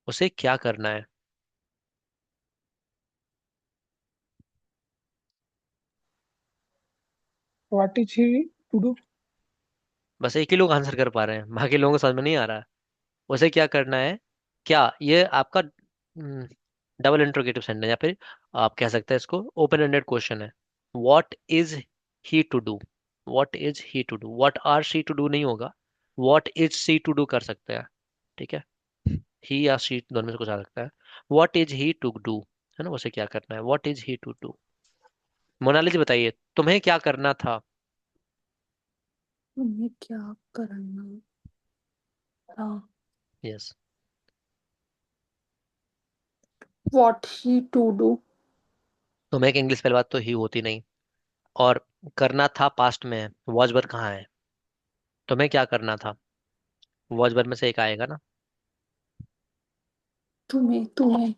उसे क्या करना है। What is he to do? बस एक ही लोग आंसर कर पा रहे हैं, बाकी लोगों को समझ में नहीं आ रहा। उसे क्या करना है, क्या ये आपका डबल इंट्रोगेटिव सेंटेंस, या फिर आप कह सकते हैं इसको ओपन एंडेड क्वेश्चन है। What is he to do, what is he to do, what are she to do नहीं होगा, what is she to do कर सकते हैं। ठीक है, ही या शी दोनों में से कुछ आ सकता है। What is he to do, है ना, उसे क्या करना है, what is he to do. Monalis ji बताइए, तुम्हें क्या करना था। तुम्हें क्या करना था। Yes, What he to do. तुम्हें एक इंग्लिश पहली बात तो ही होती नहीं, और करना था पास्ट में है, वॉज वर्ब कहाँ है। तुम्हें क्या करना था, वॉज वर्ब में से एक आएगा ना। तुम्हें तुम्हें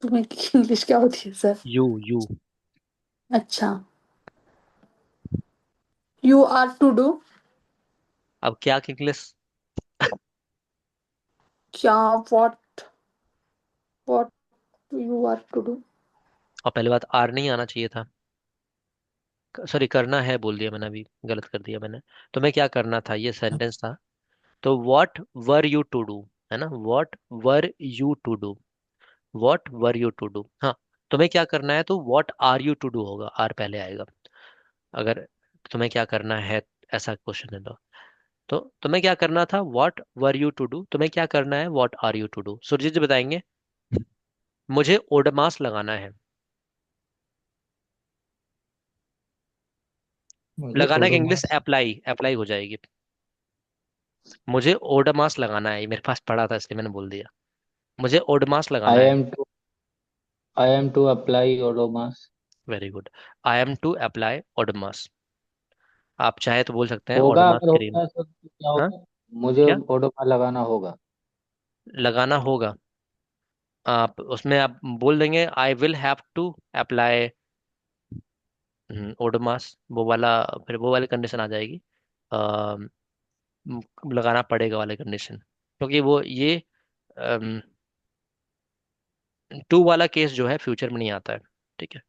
तुम्हें की इंग्लिश क्या होती है सर। यू, अच्छा, you are to do। अब क्या की इंग्लिश। क्या, what you are to do। और पहली बात आर नहीं आना चाहिए था, सॉरी करना है बोल दिया मैंने, अभी गलत कर दिया मैंने। तुम्हें क्या करना था ये सेंटेंस था, तो what were you to do, है ना, what were you to do, what were you to do. हाँ, तुम्हें क्या करना है तो what are you to do होगा, आर पहले आएगा। अगर तुम्हें क्या करना है, ऐसा क्वेश्चन है। तो तुम्हें क्या करना था, what were you to do, तुम्हें क्या करना है, what are you to do. Surjit ji बताएंगे। मुझे ओडमास लगाना है। मुझे लगाना के इंग्लिश ओडोमॉस। अप्लाई, अप्लाई हो जाएगी। मुझे ओडमास लगाना है, ये मेरे पास पड़ा था इसलिए मैंने बोल दिया। मुझे ओडमास लगाना आई है। Am to I am to apply Odomos. Very good. I am to apply Odomos. आप चाहे तो बोल सकते हैं होगा, ओडोमॉस अगर क्रीम। होगा तो क्या हाँ, होगा? मुझे क्या ओडोमॉस लगाना होगा। लगाना होगा? आप उसमें आप बोल देंगे I will have to apply Odomos, वो वाला, फिर वो वाली कंडीशन आ जाएगी। लगाना पड़ेगा वाले कंडीशन, क्योंकि वो ये टू वाला केस जो है फ्यूचर में नहीं आता है। ठीक है।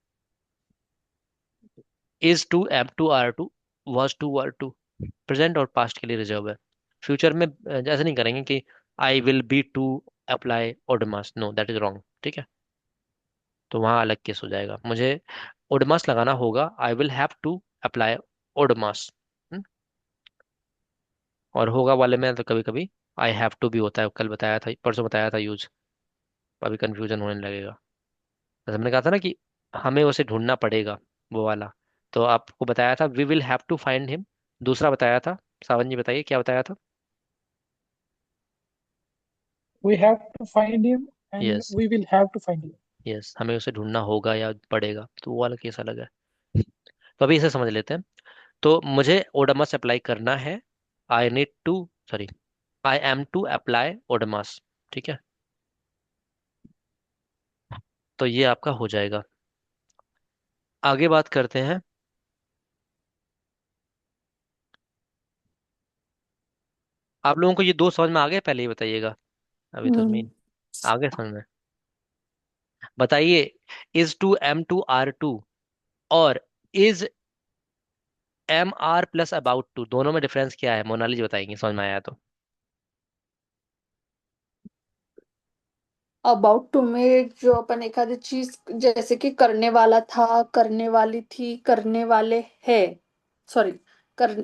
Is to, am to, are to, was to, were to, present और पास्ट के लिए रिजर्व है। फ्यूचर में ऐसा नहीं करेंगे कि I will be to apply Odomos, no that is wrong. ठीक है। तो वहाँ अलग केस हो जाएगा। मुझे ओडोमस लगाना होगा, I will have to apply Odomos. और होगा वाले में तो कभी कभी आई हैव टू भी होता है, कल बताया था, परसों बताया था यूज। अभी कंफ्यूजन होने लगेगा। जैसे हमने कहा था ना कि हमें उसे ढूंढना पड़ेगा, वो वाला। तो आपको बताया था we will have to find him. दूसरा बताया था, सावन जी बताइए क्या बताया था। We have to find him and yes, we will have to find him. Yes, हमें उसे ढूंढना होगा या पड़ेगा, तो वो वाला केस अलग है। तो अभी इसे समझ लेते हैं। तो मुझे ओडोमस अप्लाई करना है। I need to, sorry, I am to apply Odomos. ठीक है। तो ये आपका हो जाएगा। आगे बात करते हैं। आप लोगों को ये दो समझ में आ गए, पहले ही बताइएगा। अभी तो हम्म। इसमें आ गए समझ में। बताइए, is to, am to, are to, और is am are plus about to, दोनों में डिफरेंस क्या है? मोनाली जी बताएंगे, समझ में आया तो। अबाउट टू में जो अपन एक आधी चीज, जैसे कि करने वाला था, करने वाली थी, करने वाले है, सॉरी, कर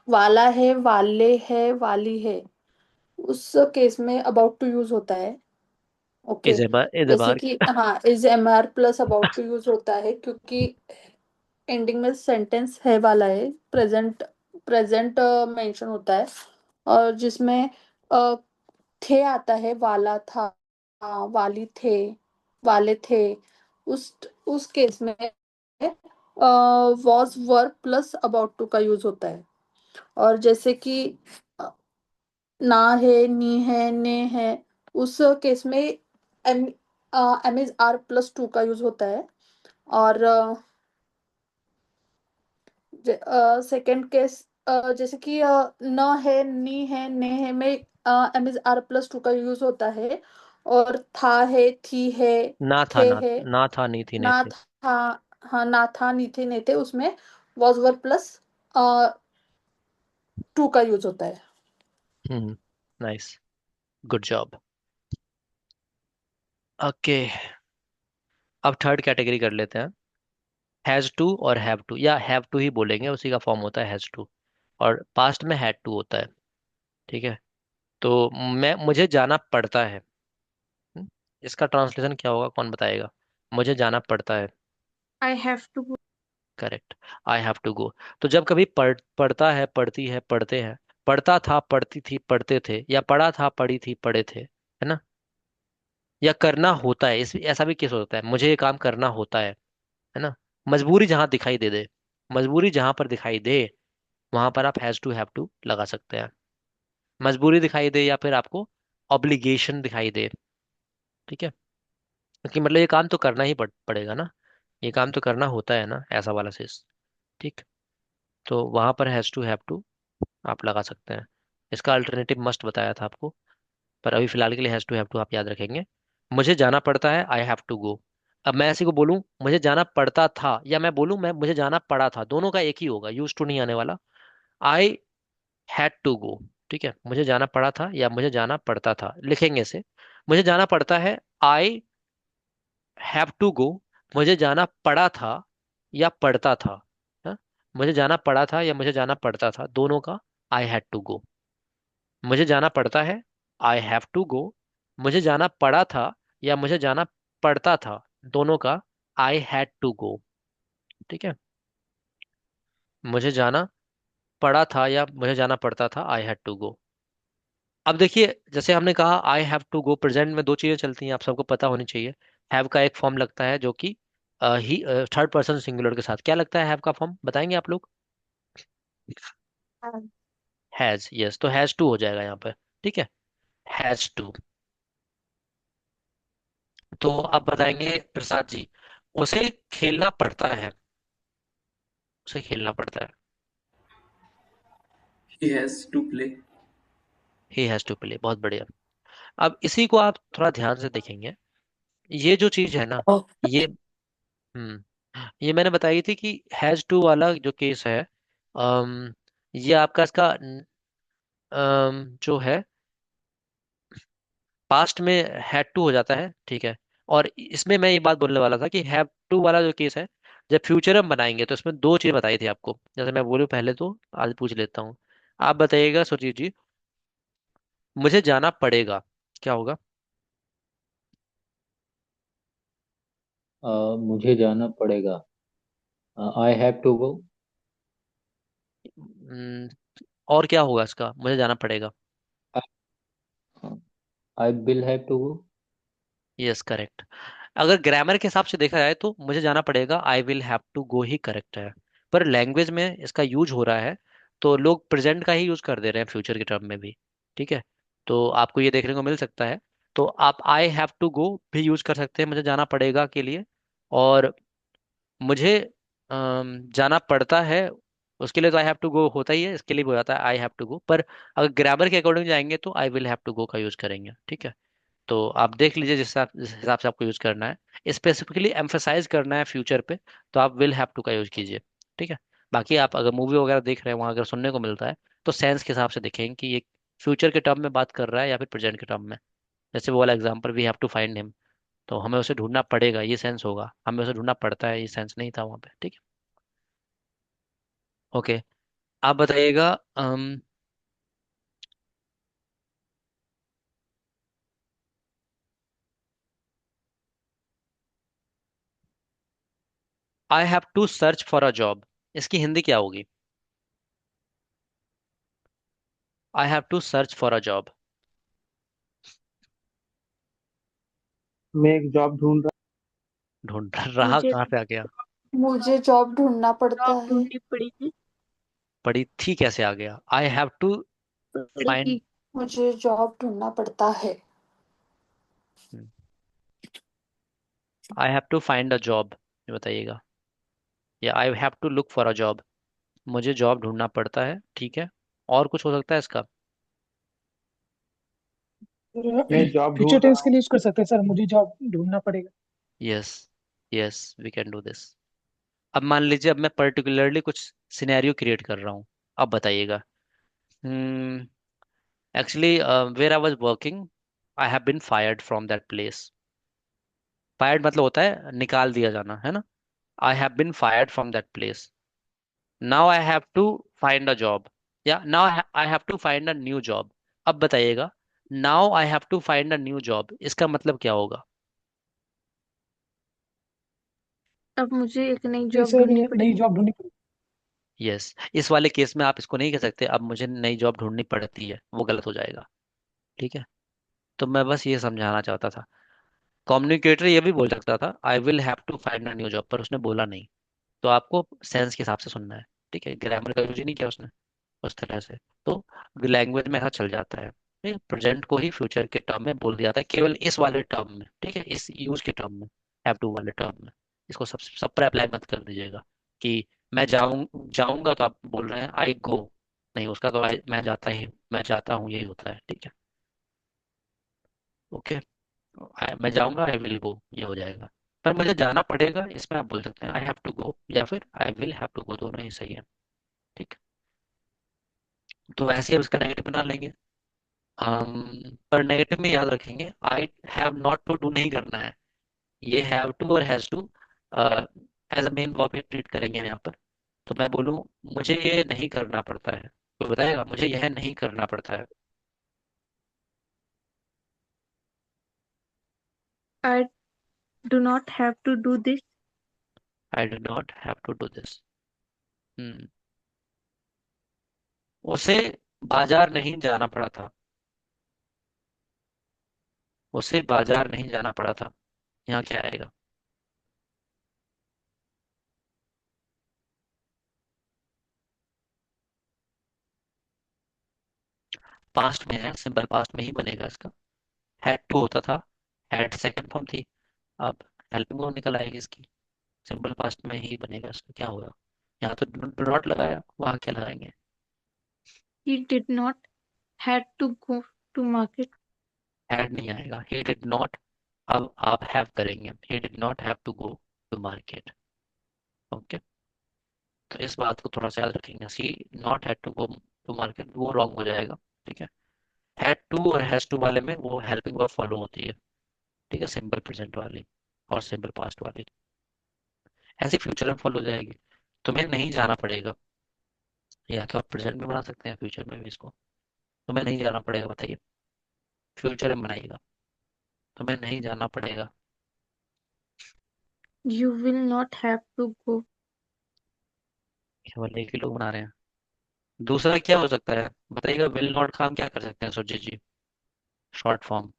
वाला है, वाले है, वाली है, उस केस में अबाउट टू यूज होता है। ओके। इज जैसे बार। कि हाँ, is am are plus about to use होता है क्योंकि एंडिंग में सेंटेंस है वाला है, प्रेजेंट, प्रेजेंट मेंशन होता है। और जिसमें अ, थे आता है, वाला था, वाली थे, वाले थे, उस उस केस में was verb plus about to का यूज होता है। और जैसे कि अ, ना है, नी है, ने है, उस केस में am am is are plus to का यूज होता है। और सेकंड केस, जैसे कि न है, नी है, ने है में am is are plus to का यूज होता है। और था है, थी है, ना था, थे ना है, ना था, नहीं थी, नहीं ना थे। था, हाँ, ना था, नी थे, ने थे, उसमें वॉज वर प्लस टू का यूज होता है। Nice, good job. ओके, अब थर्ड कैटेगरी कर लेते हैं। हैज टू और हैव टू, या हैव टू ही बोलेंगे, उसी का फॉर्म होता है हैज टू। और पास्ट में हैड टू होता है। ठीक है। तो मुझे जाना पड़ता है। हम्म, इसका ट्रांसलेशन क्या होगा, कौन बताएगा? मुझे जाना पड़ता है। I have to go. Correct. I have to go. तो जब कभी पढ़ता है, पढ़ती है, पढ़ते हैं, पढ़ता था, पढ़ती थी, पढ़ते थे, या पढ़ा था, पढ़ी थी, पढ़े थे, है ना? या करना होता है, इस ऐसा भी केस होता है, मुझे ये काम करना होता है ना? मजबूरी जहां दिखाई दे दे, मजबूरी जहां पर दिखाई दे, वहां पर आप हैज टू, हैव टू लगा सकते हैं। मजबूरी दिखाई दे या फिर आपको ऑब्लिगेशन दिखाई दे। ठीक है। क्योंकि मतलब ये काम तो करना ही पड़ेगा ना, ये काम तो करना होता है ना, ऐसा वाला चीज। ठीक। तो वहां पर हैज टू, हैव टू आप लगा सकते हैं। इसका अल्टरनेटिव मस्ट बताया था आपको, पर अभी फिलहाल के लिए हैज टू, हैव टू आप याद रखेंगे। मुझे जाना पड़ता है, आई हैव टू गो। अब मैं ऐसे को बोलूं मुझे जाना पड़ता था, या मैं बोलूं मैं मुझे जाना पड़ा था, दोनों का एक ही होगा, यूज टू नहीं आने वाला। I had to go. ठीक है। मुझे जाना पड़ा था या मुझे जाना पड़ता था, लिखेंगे इसे। मुझे जाना पड़ता है, आई हैव टू गो। मुझे जाना पड़ा था या पड़ता था, हाँ? मुझे जाना पड़ा था या मुझे जाना पड़ता था, दोनों का आई हैड टू गो। मुझे जाना पड़ता है, आई हैव टू गो। मुझे जाना पड़ा था या मुझे जाना पड़ता था, दोनों का आई हैड टू गो। ठीक है। मुझे जाना पड़ा था या मुझे जाना पड़ता था, आई हैड टू गो। अब देखिए, जैसे हमने कहा I have to go, present में दो चीजें चलती हैं, आप सबको पता होनी चाहिए। हैव का एक फॉर्म लगता है जो कि ही थर्ड पर्सन सिंगुलर के साथ क्या लगता है, हैव का फॉर्म बताएंगे आप लोग? हैज, यस, तो हैज टू हो जाएगा यहाँ पर। ठीक है, हैज टू। तो आप बताएंगे प्रसाद जी, उसे खेलना पड़ता है, उसे खेलना पड़ता है। He has to play. He has to play, बहुत बढ़िया। अब इसी को आप थोड़ा ध्यान से देखेंगे, ये जो चीज है ना, ये ये मैंने बताई थी कि हैज टू वाला जो केस है, ये आपका इसका जो है पास्ट में हैड टू हो जाता है। ठीक है। और इसमें मैं ये बात बोलने वाला था कि हैव टू वाला जो केस है, जब फ्यूचर हम बनाएंगे तो इसमें दो चीज बताई थी आपको, जैसे मैं बोलूं पहले तो आज पूछ लेता हूँ। आप बताइएगा सुरजीत जी, मुझे जाना पड़ेगा, क्या होगा? मुझे जाना पड़ेगा, आई हैव टू गो। हम्म, और क्या होगा इसका, मुझे जाना पड़ेगा? I will have to go. Yes, correct. अगर ग्रामर के हिसाब से देखा जाए तो मुझे जाना पड़ेगा, I will have to go ही करेक्ट है। पर लैंग्वेज में इसका यूज हो रहा है तो लोग प्रेजेंट का ही यूज कर दे रहे हैं फ्यूचर के टर्म में भी। ठीक है। तो आपको ये देखने को मिल सकता है। तो आप आई हैव टू गो भी यूज कर सकते हैं मुझे जाना पड़ेगा के लिए। और मुझे जाना पड़ता है, उसके लिए तो आई हैव टू गो होता ही है, इसके लिए भी हो जाता है आई हैव टू गो। पर अगर ग्रामर के अकॉर्डिंग जाएंगे तो I will have to go का यूज करेंगे। ठीक है। तो आप देख लीजिए जिस हिसाब से आपको यूज करना है, स्पेसिफिकली एम्फेसाइज करना है फ्यूचर पे, तो आप विल हैव टू का यूज कीजिए। ठीक है। बाकी आप अगर मूवी वगैरह देख रहे हैं वहां अगर सुनने को मिलता है तो सेंस के हिसाब से देखेंगे कि ये फ्यूचर के टर्म में बात कर रहा है या फिर प्रेजेंट के टर्म में। जैसे वो वाला example, we have to find him, तो हमें उसे ढूंढना पड़ेगा ये सेंस होगा, हमें उसे ढूंढना पड़ता है ये सेंस नहीं था वहां पे। ठीक है। ओके। आप बताइएगा, I have to search for a job, इसकी हिंदी क्या होगी? I have to search for a job. मैं एक जॉब ढूंढ रहा। ढूंढ रहा मुझे कहाँ से आ गया? मुझे जॉब ढूंढना पड़ता जॉब है। ढूंढनी पड़ेगी। पड़ी थी कैसे आ गया? आई हैव टू फाइंड, पड़ेगी। मुझे जॉब ढूंढना पड़ता है। I have to find a job, ये बताइएगा। या I have to look for a job, मुझे जॉब ढूंढना पड़ता है। ठीक है। और कुछ हो सकता है इसका? मैं जॉब फ्यूचर ढूंढ रहा टेंस के हूँ। लिए यूज कर सकते हैं सर, मुझे जॉब ढूंढना पड़ेगा। Yes, yes, we can do this. अब मान लीजिए, अब मैं पर्टिकुलरली कुछ सिनेरियो क्रिएट कर रहा हूँ, अब बताइएगा। Hmm actually where I was working, I have been fired from that place. Fired मतलब होता है निकाल दिया जाना, है ना? I have been fired from that place. Now I have to find a job, या now I have to find a new job. अब बताइएगा, now I have to find a new job, इसका मतलब क्या होगा? अब मुझे एक नई ये जॉब सर ढूंढनी नई पड़ेगी। जॉब ढूंढनी पड़ेगी। यस, इस वाले केस में आप इसको नहीं कह सकते अब मुझे नई जॉब ढूंढनी पड़ती है, वो गलत हो जाएगा। ठीक है। तो मैं बस ये समझाना चाहता था। कम्युनिकेटर ये भी बोल सकता था I will have to find a new job, पर उसने बोला नहीं। तो आपको सेंस के हिसाब से सुनना है। ठीक है, ग्रामर का यूज ही नहीं किया उसने उस तरह से। तो लैंग्वेज में ऐसा चल जाता है, ठीक है, प्रेजेंट को ही फ्यूचर के टर्म में बोल दिया जाता है, केवल इस वाले टर्म में। ठीक है, इस यूज के टर्म में, हैव टू वाले टर्म में। इसको सब पर अप्लाई मत कर दीजिएगा कि मैं जाऊंगा तो आप बोल रहे हैं आई गो, नहीं, उसका तो मैं जाता ही, मैं जाता हूँ, यही होता है। ठीक है। ओके। मैं जाऊंगा, आई विल गो, ये हो जाएगा। पर मुझे जाना पड़ेगा, इसमें आप बोल सकते हैं आई हैव टू गो या फिर I will have to go, दोनों ही सही है। ठीक। तो वैसे ही अब इसका नेगेटिव बना लेंगे। पर नेगेटिव में याद रखेंगे, I have not to do नहीं करना है, ये हैव टू और has to as a main verb treat करेंगे हम यहाँ पर। तो मैं बोलूँ मुझे ये नहीं करना पड़ता है, तो बताएगा मुझे यह नहीं करना पड़ता है। I do not have to do this. I do not have to do this. उसे बाजार नहीं जाना पड़ा था। उसे बाजार नहीं जाना पड़ा था। यहाँ क्या आएगा? पास्ट में है, सिंपल पास्ट में ही बनेगा इसका। हैड टू होता था, हैड सेकंड फॉर्म थी, अब हेल्पिंग वर्ब निकल आएगी इसकी। सिंपल पास्ट में ही बनेगा इसका। क्या होगा? यहाँ तो डू नॉट लगाया, वहां क्या लगाएंगे? He did not had to go to market. Had नहीं आएगा, ही डिड नॉट। अब आप हैव करेंगे, he did not have to go to market. Okay, तो इस बात को थोड़ा सा याद रखेंगे। She not had to go to market वो रॉन्ग हो जाएगा। ठीक है, हैड टू और हैज टू वाले में वो हेल्पिंग वर्ब फॉलो होती है। ठीक है, सिंपल प्रेजेंट वाली और सिंपल पास्ट वाली ऐसे फ्यूचर में फॉलो हो जाएगी। तुम्हें नहीं जाना पड़ेगा, या तो आप प्रेजेंट में बना सकते हैं, फ्यूचर में भी इसको। तुम्हें नहीं जाना पड़ेगा, बताइए। फ्यूचर में बनाइएगा, तुम्हें नहीं जाना पड़ेगा। You will not have to go. केवल एक ही लोग बना रहे हैं। दूसरा क्या हो सकता है बताइएगा? विल नॉट का हम क्या कर सकते हैं Surjit ji? Short form.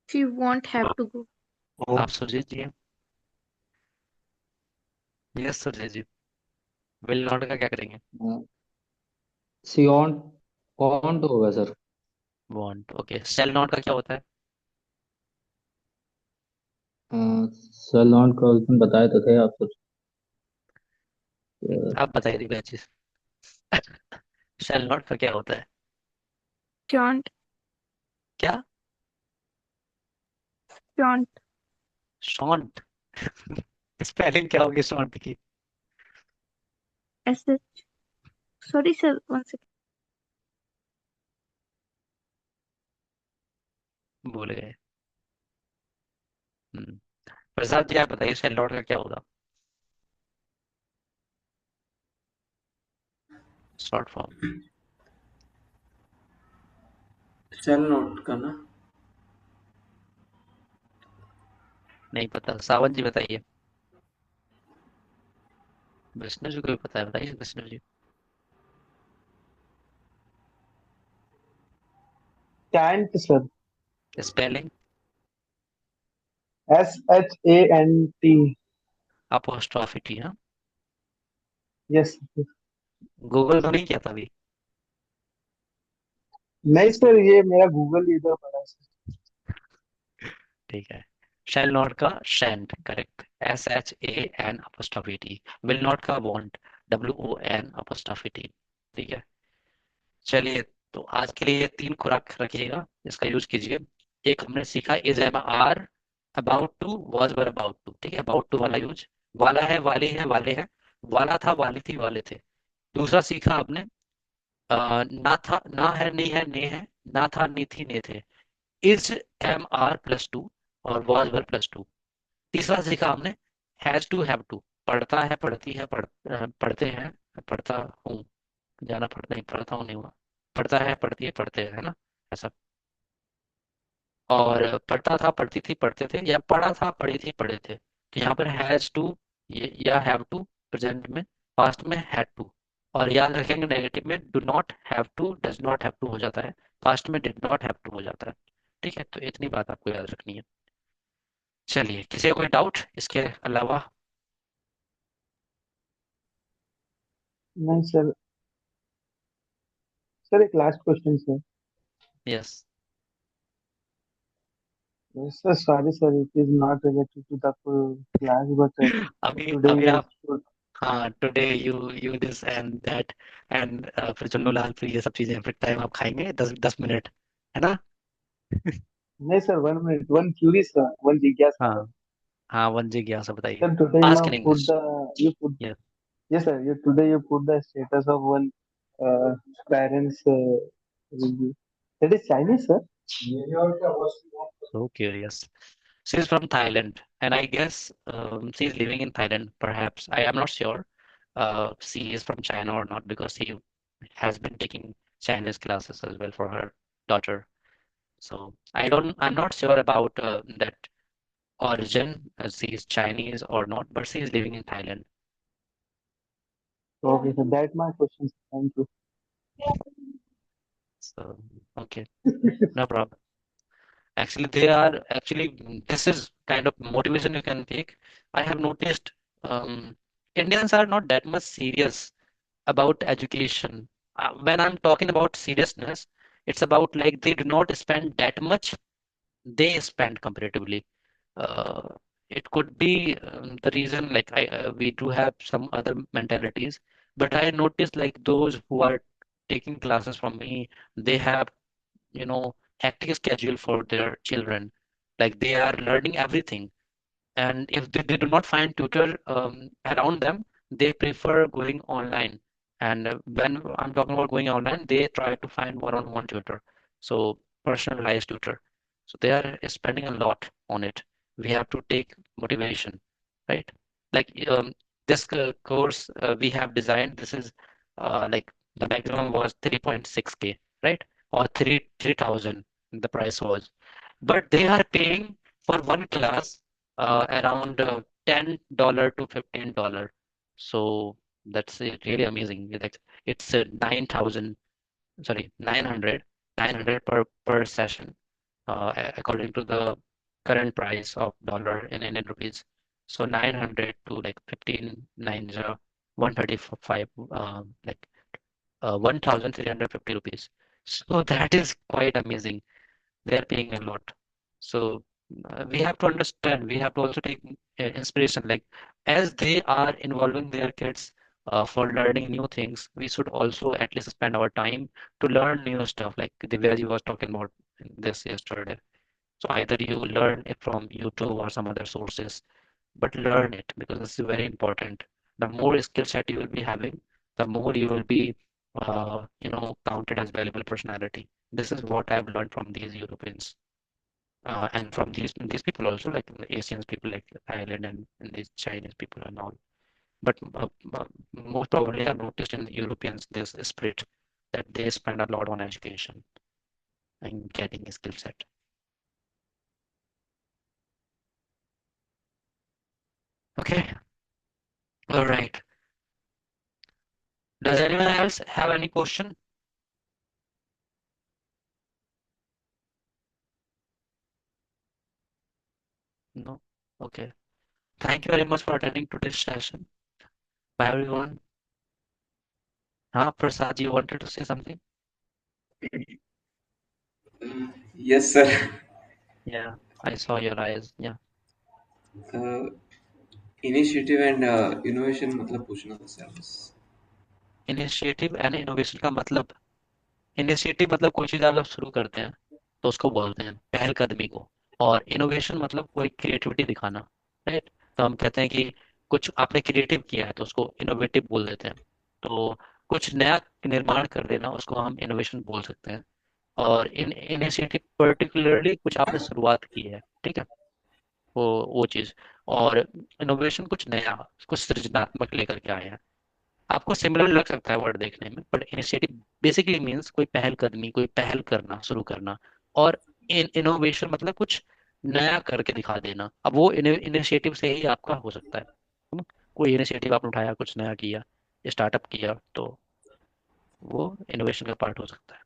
She won't have to go. आप सुरजीत जी हैं? Yes Surjit ji, will not का क्या करेंगे? सी ऑन तो होगा sir. Want. Okay, shall not का क्या होता है? सर ऑन का उस दिन बताए तो थे आप सर। आप बताइए दी चीज। शेल नॉट का क्या होता है? Shan't. क्या? Shan't. शॉन्ट। स्पेलिंग क्या होगी शॉन्ट की? SH. Sorry, sir. One second. भूल गए। प्रसाद जी आप बताइए शेल नॉट का क्या होगा? Short form. शैल नॉट का ना? नहीं पता, सावन जी बताइए। विष्णु जी को भी पता है, बताइए Vishnu ji. Can't sir. Spelling? SHANT। Apostrophe T. हाँ, यस। गूगल तो नहीं किया था अभी? नहीं सर, ये मेरा गूगल इधर पड़ा है सर। ठीक है, शेल नॉट का shan't correct, SHAN apostrophe T. Will not का वॉन्ट, WON अपोस्ट्रोफी टी। ठीक है, चलिए। तो आज के लिए ये 3 खुराक रखिएगा, इसका यूज कीजिए। एक हमने सीखा is am are about to, was were about to. ठीक है, अबाउट टू वाला यूज। वाला है, वाली है, वाले हैं। वाला था, वाली थी, वाले थे। दूसरा सीखा आपने ना था, ना है, नहीं है, ने है। ना था, नहीं थी, ने थे। Is am are plus to और वॉज वर प्लस टू। तीसरा सीखा हमने हैज टू हैव टू। पढ़ता है, पढ़ती है, पढ़ते हैं, पढ़ता हूँ। जाना पड़ता नहीं, पढ़ता हूँ नहीं हुआ। पढ़ता है, पढ़ती है, पढ़ते हैं, है ना? ऐसा। और पढ़ता था, पढ़ती थी, पढ़ते थे, या पढ़ा था, पढ़ी थी, पढ़े थे। तो यहाँ पर हैज टू या हैव टू प्रेजेंट में, पास्ट में हैड टू। और याद रखेंगे नेगेटिव में do not have to, does not have to हो जाता है। पास्ट में डिड नॉट हैव टू हो जाता है। ठीक है, तो इतनी बात आपको याद रखनी है। चलिए, किसी को कोई डाउट इसके अलावा? नहीं सर। सर एक last question sir. Yes. Sir sorry sir, it is not related to the class but अभी टुडे अभी यू। आप, हाँ, today you you this and that and फिर चुन्नू लाल, फिर ये सब चीजें, फिर टाइम आप खाएंगे 10 10 मिनट, है ना? नहीं sir, 1 minute, one query sir, one जिज्ञासा है। हाँ हाँ, वन जिज्ञासा बताइए। Sir today ask you in put English. The you put यस। yes sir, you today you put the status of one parents review. That is Chinese sir. So curious. She's from Thailand, and I guess she's living in Thailand, perhaps. I am not sure. she is from China or not, because he has been taking Chinese classes as well for her daughter. So I'm not sure about that origin, she is Chinese or not, but she is living in Thailand. Okay, so that my question. Thank you. So, okay, no problem. Actually, they are actually, this is kind of motivation you can take. I have noticed Indians are not that much serious about education. When I'm talking about seriousness, it's about like they do not spend that much they spend comparatively. Uh, it could be the reason, like we do have some other mentalities, but I noticed like those who are taking classes from me, they have, hectic schedule for their children. Like they are learning everything, and if they do not find tutor around them, they prefer going online. And when I'm talking about going online, they try to find one-on-one tutor, so personalized tutor. So they are spending a lot on it. We have to take motivation, right? Like this course we have designed, this is like the maximum was 3.6K, right? Or 3,000 the price was. But they are paying for one class around $10 to $15. So that's really amazing. It's 9,000, sorry, 900 per session, according to the current price of dollar in Indian rupees. So 900 to like 1590, 135, like 1,350 rupees. So that is quite amazing. They're paying a lot. So we have to understand, we have to also take inspiration. Like as they are involving their kids for learning new things, we should also at least spend our time to learn new stuff, like the way you was talking about this yesterday. So either you learn it from YouTube or some other sources, but learn it because this is very important. The more skill set you will be having, the more you will be, counted as valuable personality. This is what I've learned from these Europeans and from these people also, like the Asians people, like Thailand and these Chinese people and all. But most probably I've noticed in the Europeans this spirit that they spend a lot on education and getting a skill set. Okay, all right. Does anyone else have any question? No? Okay. Thank you very much for attending today's session. Bye everyone. Prasad, you wanted to say something? Yes, sir. Yeah, I saw your eyes. Yeah. Initiative and innovation मतलब पूछना था sir बस. Initiative and innovation का मतलब, initiative मतलब कोई चीज आप जब शुरू करते हैं तो उसको बोलते हैं पहलकदमी को। और इनोवेशन मतलब कोई क्रिएटिविटी दिखाना, राइट? तो हम कहते हैं कि कुछ आपने क्रिएटिव किया है तो उसको इनोवेटिव बोल देते हैं। तो कुछ नया निर्माण कर देना, उसको हम इनोवेशन बोल सकते हैं। और इन इनिशिएटिव पर्टिकुलरली कुछ आपने शुरुआत की है, ठीक है, वो चीज। और इनोवेशन कुछ नया, कुछ सृजनात्मक लेकर के आए हैं। आपको सिमिलर लग सकता है वर्ड देखने में, बट इनिशिएटिव बेसिकली मीन्स कोई पहलकदमी, कोई पहल करना, शुरू करना। और इनोवेशन मतलब कुछ नया करके दिखा देना। अब वो इनिशिएटिव से ही आपका हो सकता है। कोई इनिशिएटिव आपने उठाया, कुछ नया किया, स्टार्टअप किया, तो वो इनोवेशन का पार्ट हो सकता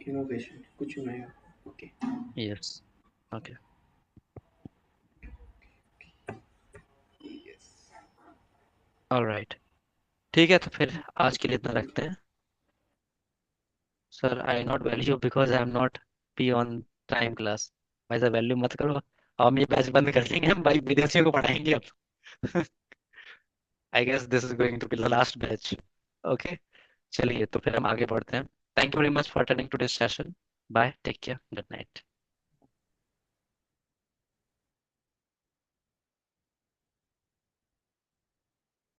इनोवेशन कुछ नया. ओके. है। यस। ओके। यस. ऑलराइट, ठीक है, तो फिर आज के लिए इतना रखते हैं। Sir I not value because I am not be on time class. भाई सर वैल्यू मत करो, हम ये बैच बंद कर देंगे, हम भाई विदेशियों को पढ़ाएंगे अब। I guess this is going to be the last batch. Okay, चलिए तो फिर हम आगे बढ़ते हैं। Thank you very much for attending today's session. Bye, take care, good night.